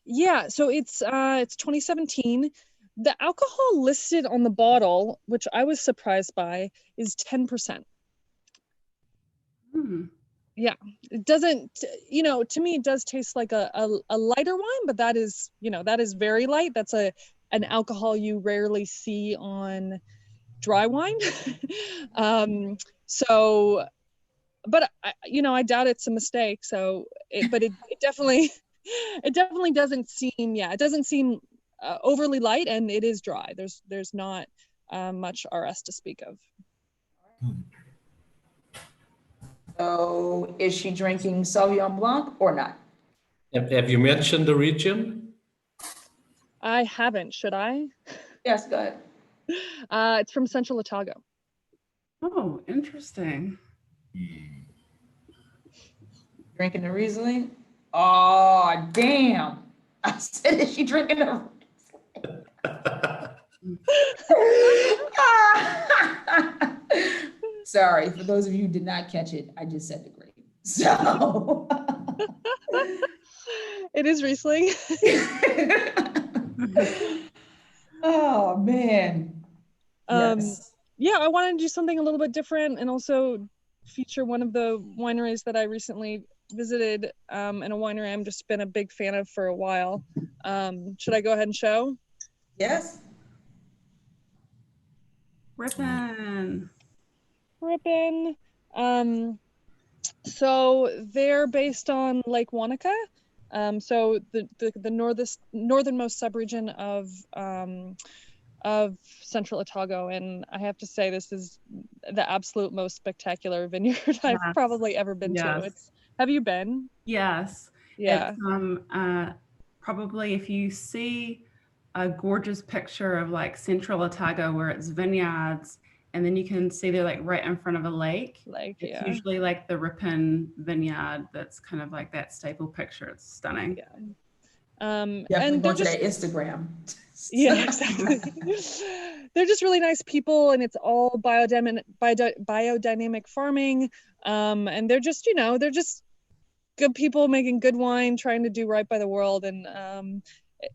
Yeah, so it's 2017. The alcohol listed on the bottle, which I was surprised by, is 10%. Yeah, it doesn't, you know, to me it does taste like a lighter wine, but that is, you know, that is very light. That's an alcohol you rarely see on dry wine. So, but you know, I doubt it's a mistake. So, but it definitely doesn't seem, yeah, it doesn't seem overly light, and it is dry. There's not much RS to speak of. So is she drinking Sauvignon Blanc or not? Have you mentioned the region? I haven't. Should I? Yes, go ahead. It's from Central Otago. Oh, interesting. Drinking the Riesling? Oh, damn. I said, is she drinking the Sorry, for those of you who did not catch it, I just said the grape. So it is Riesling. Oh man. Yes. Yeah, I wanted to do something a little bit different and also feature one of the wineries that I recently visited, and a winery I've just been a big fan of for a while. Should I go ahead and show? Yes. Rippin'. So they're based on Lake Wanaka. So the northernmost subregion of Central Otago, and I have to say this is the absolute most spectacular vineyard I've probably ever been to. Have you been? Yes. Yeah. It's, probably if you see a gorgeous picture of like Central Otago where it's vineyards, and then you can see they're like right in front of a lake. It's usually like the Ripon vineyard. That's kind of like that staple picture. It's stunning. Yeah. And go to their Instagram. Yeah, exactly. They're just really nice people, and it's all biodynamic farming. And they're just, you know, they're just good people making good wine, trying to do right by the world, and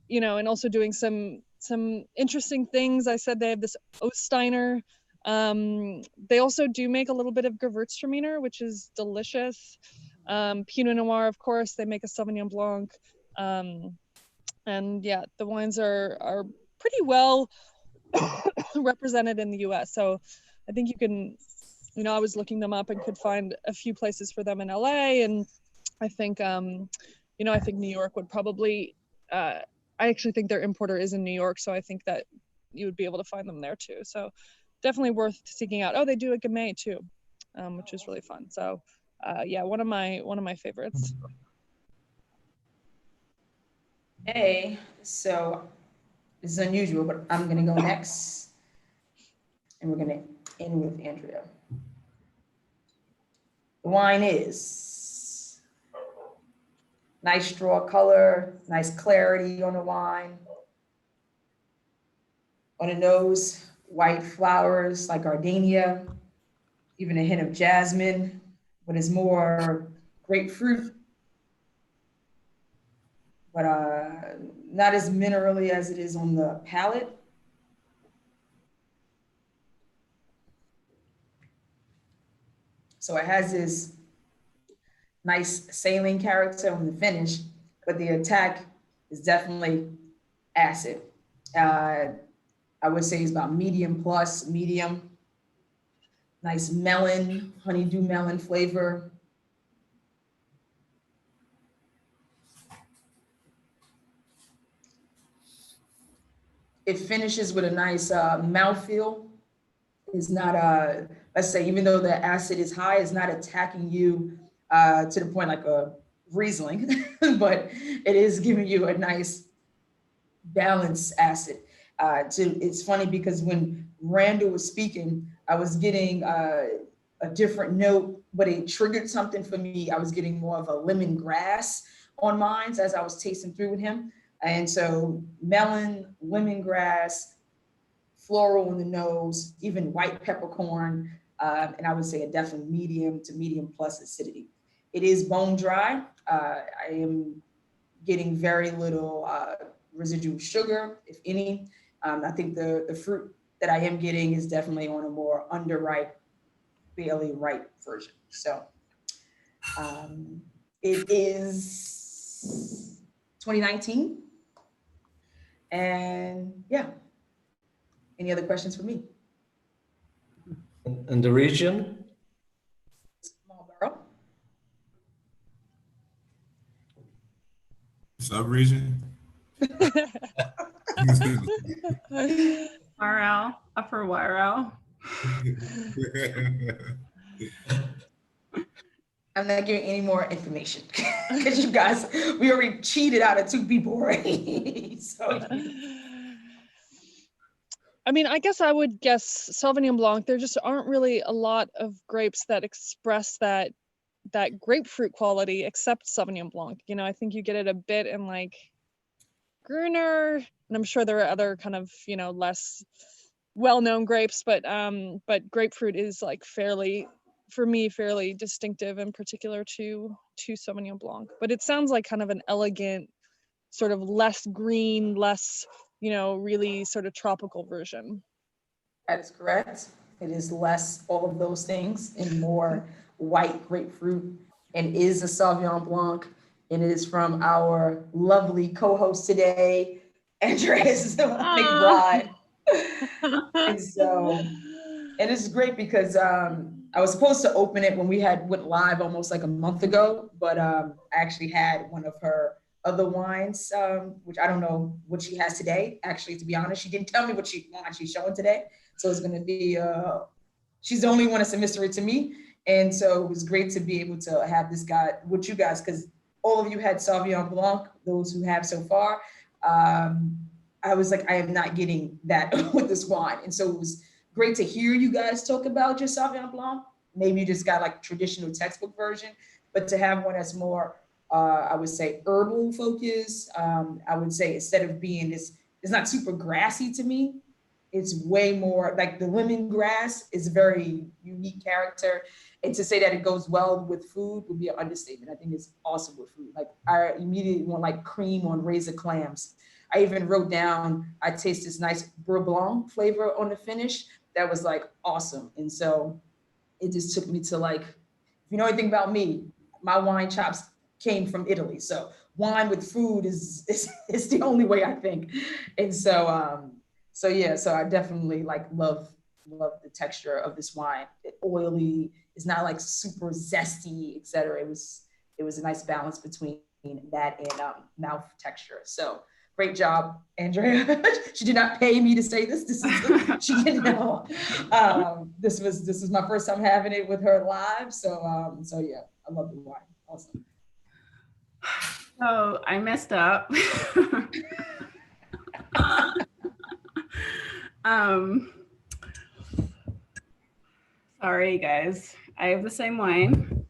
you know, and also doing some interesting things. I said they have this Oststeiner. They also do make a little bit of Gewurztraminer, which is delicious. Pinot Noir, of course. They make a Sauvignon Blanc. And yeah, the wines are pretty well represented in the US. So I think you can, you know, I was looking them up and could find a few places for them in LA. And I think, you know, I think New York would probably, I actually think their importer is in New York. So I think that you would be able to find them there too. So definitely worth seeking out. Oh, they do a Gamay too, which is really fun. So yeah, one of my favorites. Okay, so this is unusual, but I'm gonna go next. And we're gonna end with Andrea. The wine is nice straw color, nice clarity on the wine. On the nose, white flowers like gardenia, even a hint of jasmine, but it's more grapefruit, but not as minerally as it is on the palate. So it has this nice saline character on the finish, but the attack is definitely acid. I would say it's about medium plus, medium. Nice melon, honeydew melon flavor. It finishes with a nice mouthfeel. It's not, let's say, even though the acid is high, it's not attacking you to the point like a Riesling, but it is giving you a nice balanced acid. It's funny because when Randall was speaking, I was getting a different note, but it triggered something for me. I was getting more of a lemongrass on mine as I was tasting through with him. And so melon, lemongrass, floral in the nose, even white peppercorn, and I would say a definitely medium to medium plus acidity. It is bone dry. I am getting very little residual sugar, if any. I think the fruit that I am getting is definitely on a more underripe, barely ripe version. So it is 2019. And yeah, any other questions for me? And the region? Marlborough. Sub-region? Wirral, Upper Wirral. I'm not giving any more information because you guys, we already cheated out of 2 people already. So. I mean, I guess I would guess Sauvignon Blanc. There just aren't really a lot of grapes that express that grapefruit quality except Sauvignon Blanc. You know, I think you get it a bit in like Gruner, and I'm sure there are other kind of, you know, less well-known grapes, but grapefruit is like fairly, for me, fairly distinctive and particular to Sauvignon Blanc. But it sounds like kind of an elegant, sort of less green, less, you know, really sort of tropical version. That is correct. It is less all of those things and more white grapefruit, and is a Sauvignon Blanc. And it is from our lovely co-host today, Andrea McBride. And so, and it's great because I was supposed to open it when we went live almost like a month ago, but I actually had one of her other wines, which I don't know what she has today. Actually, to be honest, she didn't tell me what she's showing today. So it's going to be, she's the only one that's a mystery to me. And so it was great to be able to have this guy with you guys, because all of you had Sauvignon Blanc, those who have so far. I was like, I am not getting that with this wine. And so it was great to hear you guys talk about your Sauvignon Blanc. Maybe you just got like traditional textbook version, but to have one that's more, I would say, herbal focus. I would say instead of being this, it's not super grassy to me. It's way more like the lemongrass is a very unique character. And to say that it goes well with food would be an understatement. I think it's awesome with food. Like I immediately want like cream on razor clams. I even wrote down, I taste this nice Beurre Blanc flavor on the finish. That was like awesome. And so it just took me to like, if you know anything about me, my wine chops came from Italy. So wine with food is the only way I think. And so, so yeah, so I definitely like love the texture of this wine. It's oily, it's not like super zesty, etc. It was a nice balance between that and mouth texture. So great job, Andrea. She did not pay me to say this. She didn't know. This was my first time having it with her live. So yeah, I love the wine. Awesome. So I messed up. Sorry, guys. I have the same wine.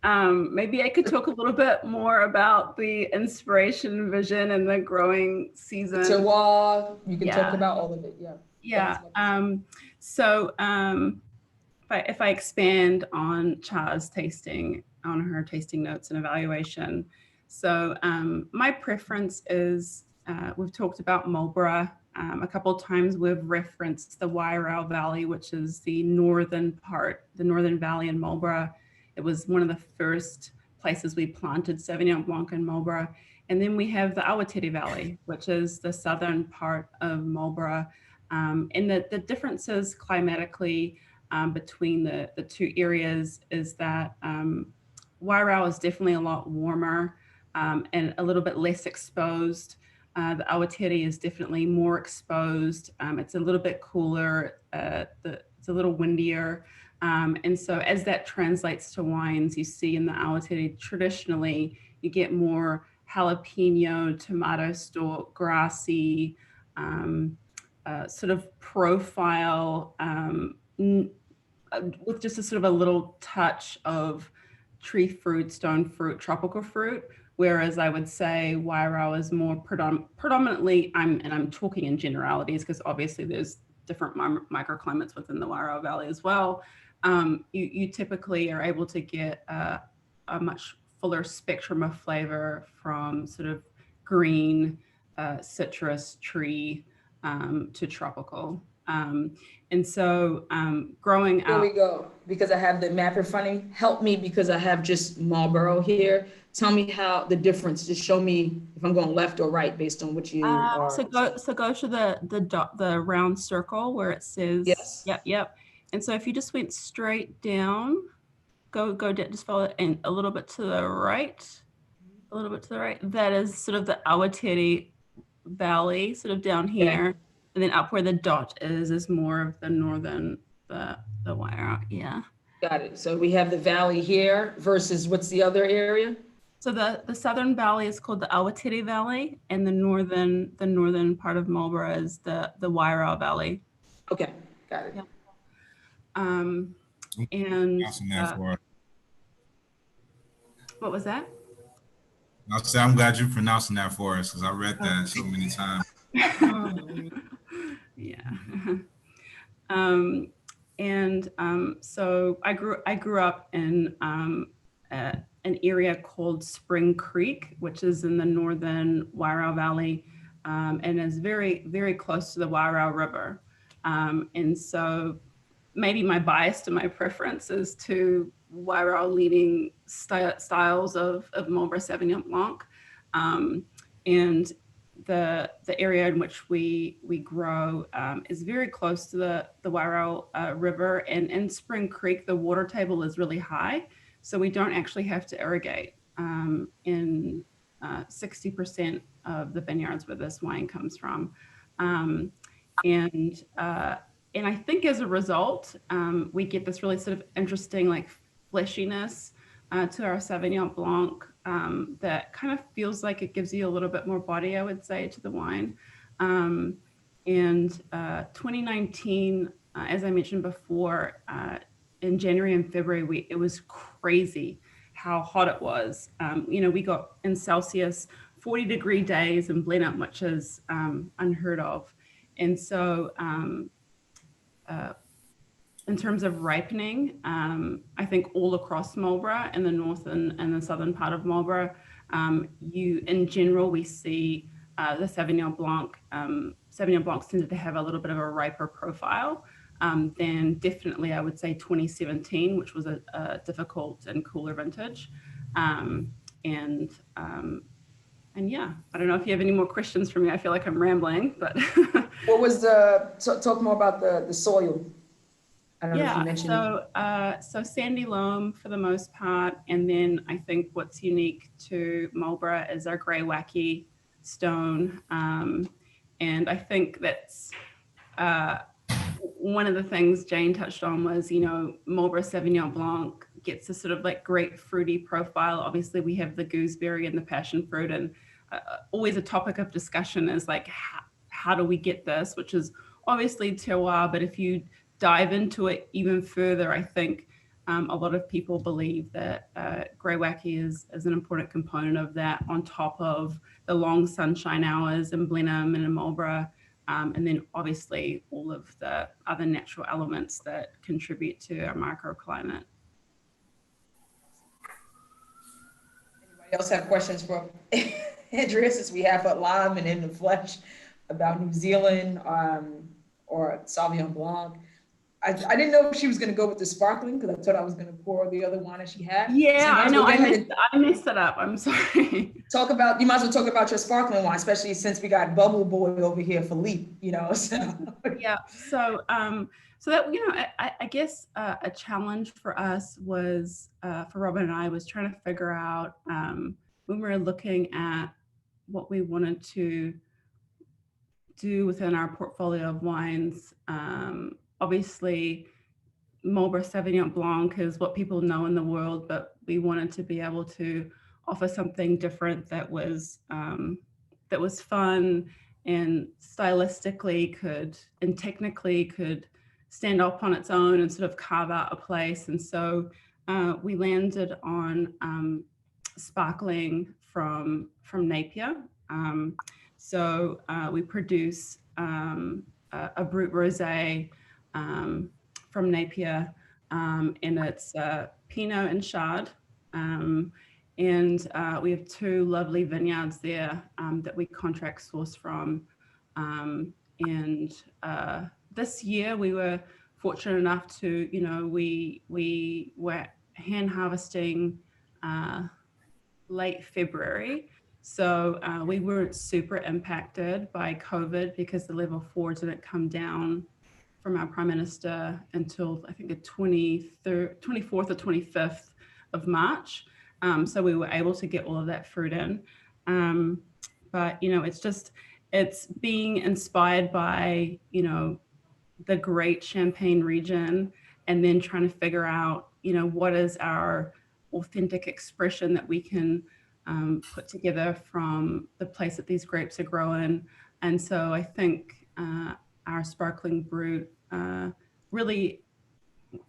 Maybe I could talk a little bit more about the inspiration, vision, and the growing season. Terroir, you can talk about all of it. Yeah. Yeah. If I expand on Cha's tasting, on her tasting notes and evaluation. So my preference is, we've talked about Marlborough. A couple of times we've referenced the Wairau Valley, which is the northern part, the northern valley in Marlborough. It was one of the first places we planted Sauvignon Blanc in Marlborough. And then we have the Awatere Valley, which is the southern part of Marlborough. And the differences climatically between the two areas is that Wairau is definitely a lot warmer and a little bit less exposed. The Awatere is definitely more exposed. It's a little bit cooler. It's a little windier. And so as that translates to wines, you see in the Awatere, traditionally, you get more jalapeno, tomato stalk, grassy, sort of profile with just a sort of a little touch of tree fruit, stone fruit, tropical fruit. Whereas I would say Wairau is more predominantly, I'm talking in generalities because obviously there's different microclimates within the Wairau Valley as well. You typically are able to get a much fuller spectrum of flavor from sort of green, citrus, tree to tropical. And so growing out. Here we go, because I have the map in front of me. Help me, because I have just Marlborough here. Tell me how the difference, just show me if I'm going left or right based on what you are. So go to the round circle where it says, yes. Yep. And so if you just went straight down, go just follow it and a little bit to the right, that is sort of the Awatere Valley, sort of down here. Okay. And then up where the dot is more of the northern, the Wairau. Yeah. Got it. So we have the valley here versus what's the other area? So the southern valley is called the Awatere Valley, and the northern part of Marlborough is the Wairau Valley. Okay, got it. Yeah. And what was that? I'll say I'm glad you're pronouncing that for us because I read that so many times. Yeah. So I grew up in an area called Spring Creek, which is in the northern Wairau Valley, and is very, very close to the Wairau River. And so maybe my bias to my preference is to Wairau leading styles of Marlborough Sauvignon Blanc. And the area in which we grow is very close to the Wairau River, and in Spring Creek, the water table is really high. So we don't actually have to irrigate in 60% of the vineyards where this wine comes from. And I think as a result, we get this really sort of interesting like fleshiness to our Sauvignon Blanc that kind of feels like it gives you a little bit more body, I would say, to the wine. And 2019, as I mentioned before, in January and February, it was crazy how hot it was. We got in Celsius 40-degree days in Blenheim, which is unheard of. And so in terms of ripening, I think all across Marlborough in the north and the southern part of Marlborough, in general, we see the Sauvignon Blancs tended to have a little bit of a riper profile than definitely, I would say, 2017, which was a difficult and cooler vintage. And yeah, I don't know if you have any more questions for me. I feel like I'm rambling, but. What was talk more about the soil? I don't know if you mentioned. So sandy loam for the most part. And then I think what's unique to Marlborough is our grey wacky stone. And I think that's one of the things Jane touched on was, Marlborough Sauvignon Blanc gets a sort of like great fruity profile. Obviously we have the gooseberry and the passion fruit, and always a topic of discussion is like, how do we get this, which is obviously terroir, but if you dive into it even further, I think a lot of people believe that greywacke is an important component of that, on top of the long sunshine hours in Blenheim and in Marlborough, and then obviously all of the other natural elements that contribute to our microclimate. Anybody else have questions for Andrea, since we have a live and in the flesh about New Zealand or Sauvignon Blanc? I didn't know if she was going to go with the sparkling, because I thought I was going to pour the other wine that she had. Yeah, so I know. I messed it up. I'm sorry. You might as well talk about your sparkling wine, especially since we got Bubble Boy over here, Filipe, so. Yeah. So that, I guess a challenge for us was, for Robin and I, was trying to figure out when we were looking at what we wanted to do within our portfolio of wines. Obviously, Marlborough Sauvignon Blanc is what people know in the world, but we wanted to be able to offer something different that was fun and stylistically and technically could stand up on its own and sort of carve out a place. And so we landed on sparkling from Napier. So we produce a Brut Rosé from Napier, and it's Pinot and Chard. And we have 2 lovely vineyards there that we contract source from. And this year we were fortunate enough to, we were hand harvesting late February. So we weren't super impacted by COVID because the level 4 didn't come down from our Prime Minister until I think the 24th or 25th of March. So we were able to get all of that fruit in. But, it's being inspired by, the great Champagne region, and then trying to figure out, what is our authentic expression that we can put together from the place that these grapes are growing. And so I think our sparkling Brut really,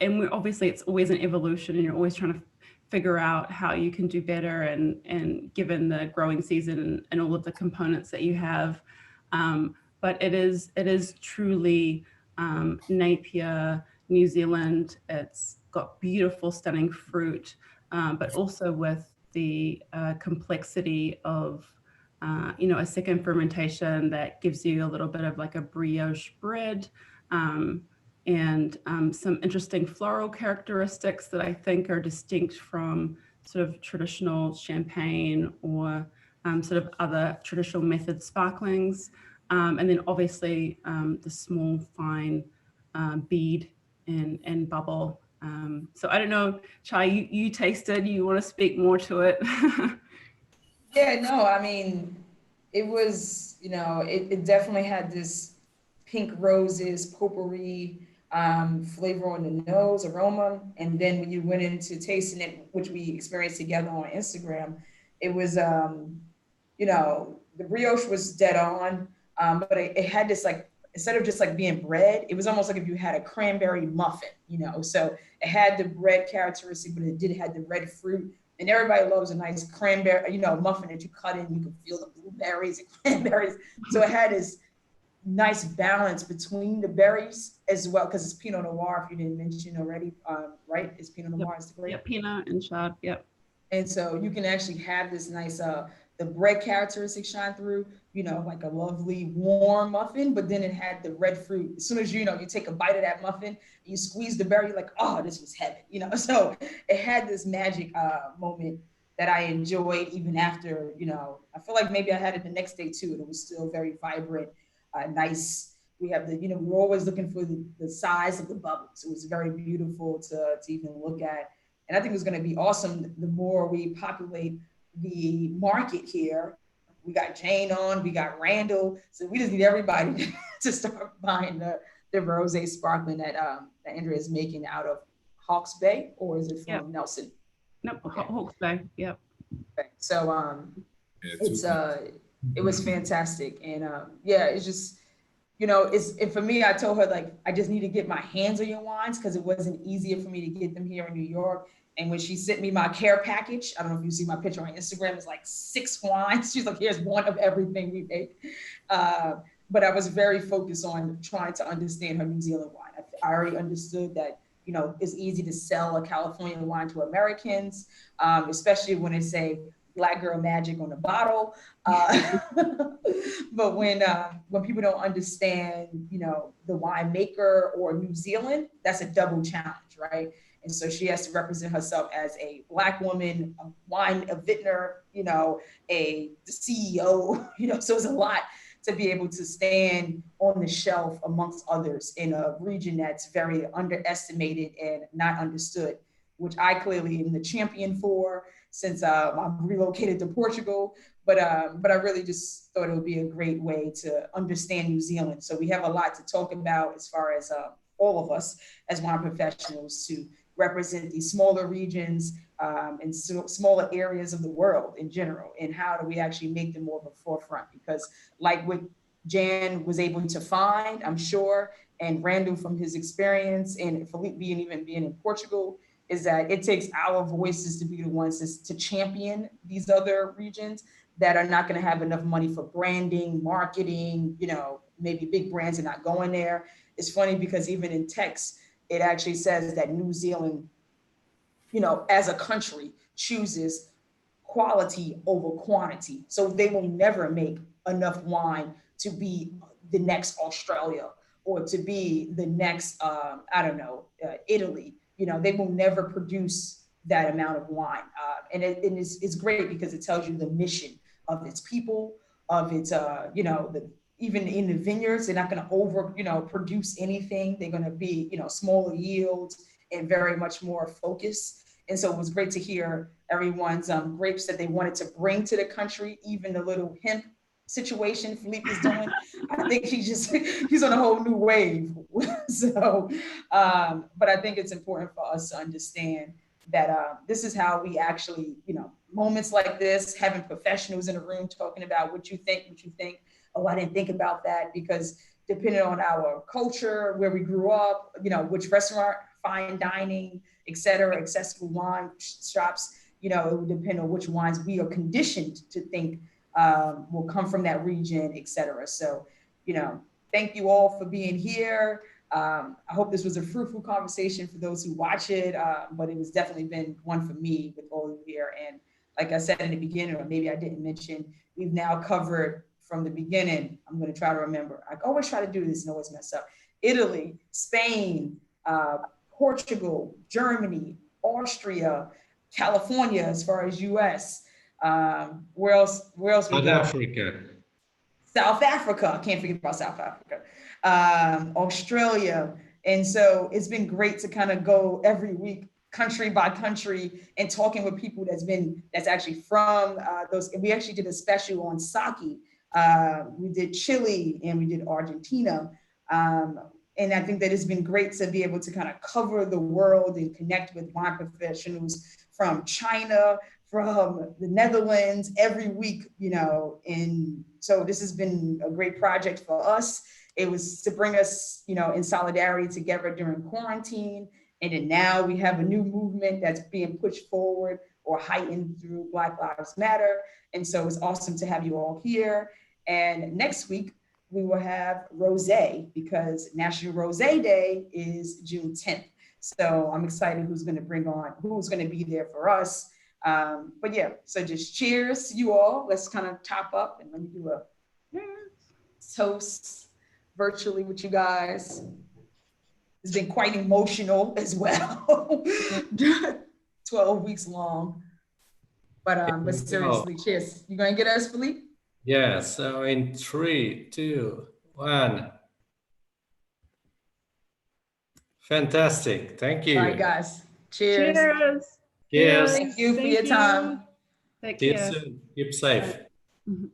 and obviously it's always an evolution, and you're always trying to figure out how you can do better, and given the growing season and all of the components that you have. But it is truly Napier, New Zealand. It's got beautiful, stunning fruit, but also with the complexity of a second fermentation that gives you a little bit of like a brioche bread, and some interesting floral characteristics that I think are distinct from sort of traditional champagne or sort of other traditional method sparklings. And then obviously the small, fine bead and bubble. So I don't know, Chai, you tasted, you want to speak more to it? Yeah, no, I mean, it was, it definitely had this pink roses, potpourri flavor on the nose, aroma. And then when you went into tasting it, which we experienced together on Instagram, it was, the brioche was dead on, but it had this like, instead of just like being bread, it was almost like if you had a cranberry muffin, so it had the bread characteristic, but it did have the red fruit. And everybody loves a nice cranberry, muffin that you cut in, you can feel the blueberries and cranberries. So it had this nice balance between the berries as well, because it's Pinot Noir, if you didn't mention already, right? It's Pinot Noir, is the grape. Yeah, Pinot and Chard, yep. And so you can actually have this nice, the bread characteristics shine through, like a lovely warm muffin, but then it had the red fruit. As soon as you take a bite of that muffin, you squeeze the berry, like, oh, this was heaven, So it had this magic moment that I enjoyed even after, I feel like maybe I had it the next day too, and it was still very vibrant, nice. We have the, we're always looking for the size of the bubbles. It was very beautiful to even look at. And I think it's going to be awesome the more we populate the market here. We got Jane on, we got Randall. So we just need everybody to start buying the rosé sparkling that Andrea is making out of Hawke's Bay, or is it from Nelson? Nope, okay. Hawke's Bay, yep. Okay. So, It was fantastic. And yeah, it's just, you know, and for me, I told her, like, I just need to get my hands on your wines because it wasn't easier for me to get them here in New York. And when she sent me my care package, I don't know if you see my picture on Instagram, it's like 6 wines. She's like, here's one of everything we make. But I was very focused on trying to understand her New Zealand wine. I already understood that, you know, it's easy to sell a California wine to Americans, especially when they say Black girl magic on the bottle. But when people don't understand, you know, the winemaker or New Zealand, that's a double challenge, right? And so she has to represent herself as a Black woman, a vintner, you know, the CEO, you know, so it's a lot to be able to stand on the shelf amongst others in a region that's very underestimated and not understood, which I clearly am the champion for since I'm relocated to Portugal. But I really just thought it would be a great way to understand New Zealand. So we have a lot to talk about as far as all of us as wine professionals to represent these smaller regions and smaller areas of the world in general, and how do we actually make them more of a forefront? Because like what Jan was able to find, I'm sure, and Randall from his experience, and Filipe being in Portugal, is that it takes our voices to be the ones to champion these other regions that are not going to have enough money for branding, marketing, you know, maybe big brands are not going there. It's funny because even in text, it actually says that New Zealand, you know, as a country chooses quality over quantity. So they will never make enough wine to be the next Australia or to be the next, Italy. You know, they will never produce that amount of wine. And it's great because it tells you the mission of its people, of its, even in the vineyards, they're not going to produce anything. They're going to be, you know, smaller yields and very much more focused. And so it was great to hear everyone's grapes that they wanted to bring to the country, even the little hemp situation Filipe is doing. I think he's on a whole new wave. So, but I think it's important for us to understand that this is how we actually, you know, moments like this, having professionals in a room talking about what you think. Oh, I didn't think about that, because depending on our culture, where we grew up, you know, which restaurant, fine dining, et cetera, accessible wine shops, you know, it would depend on which wines we are conditioned to think will come from that region, et cetera. So, you know, thank you all for being here. I hope this was a fruitful conversation for those who watch it, but it has definitely been one for me with all of you here. And like I said in the beginning, or maybe I didn't mention, we've now covered from the beginning. I'm going to try to remember. I always try to do this and always mess up. Italy, Spain, Portugal, Germany, Austria, California, as far as US. Where else? South Africa. South Africa. I can't forget about South Africa. Australia. And so it's been great to kind of go every week, country by country, and talking with people that's actually from those. And we actually did a special on sake. We did Chile and we did Argentina. And I think that it's been great to be able to kind of cover the world and connect with wine professionals from China, from the Netherlands every week, you know. And so this has been a great project for us. It was to bring us, you know, in solidarity together during quarantine. And then now we have a new movement that's being pushed forward or heightened through Black Lives Matter. And so it's awesome to have you all here. And next week, we will have Rosé, because National Rosé Day is June 10th. So I'm excited who's going to be there for us. But yeah, so just cheers to you all. Let's kind of top up and let me do a toast virtually with you guys. It's been quite emotional as well. 12 weeks long. But seriously, cheers. You going to get us, Filipe? Yeah, so in 3, 2, 1. Fantastic. Thank you. All right, guys. Cheers. Cheers. Cheers. Thank you for your time. Take See you care. soon. Keep safe. Mhm.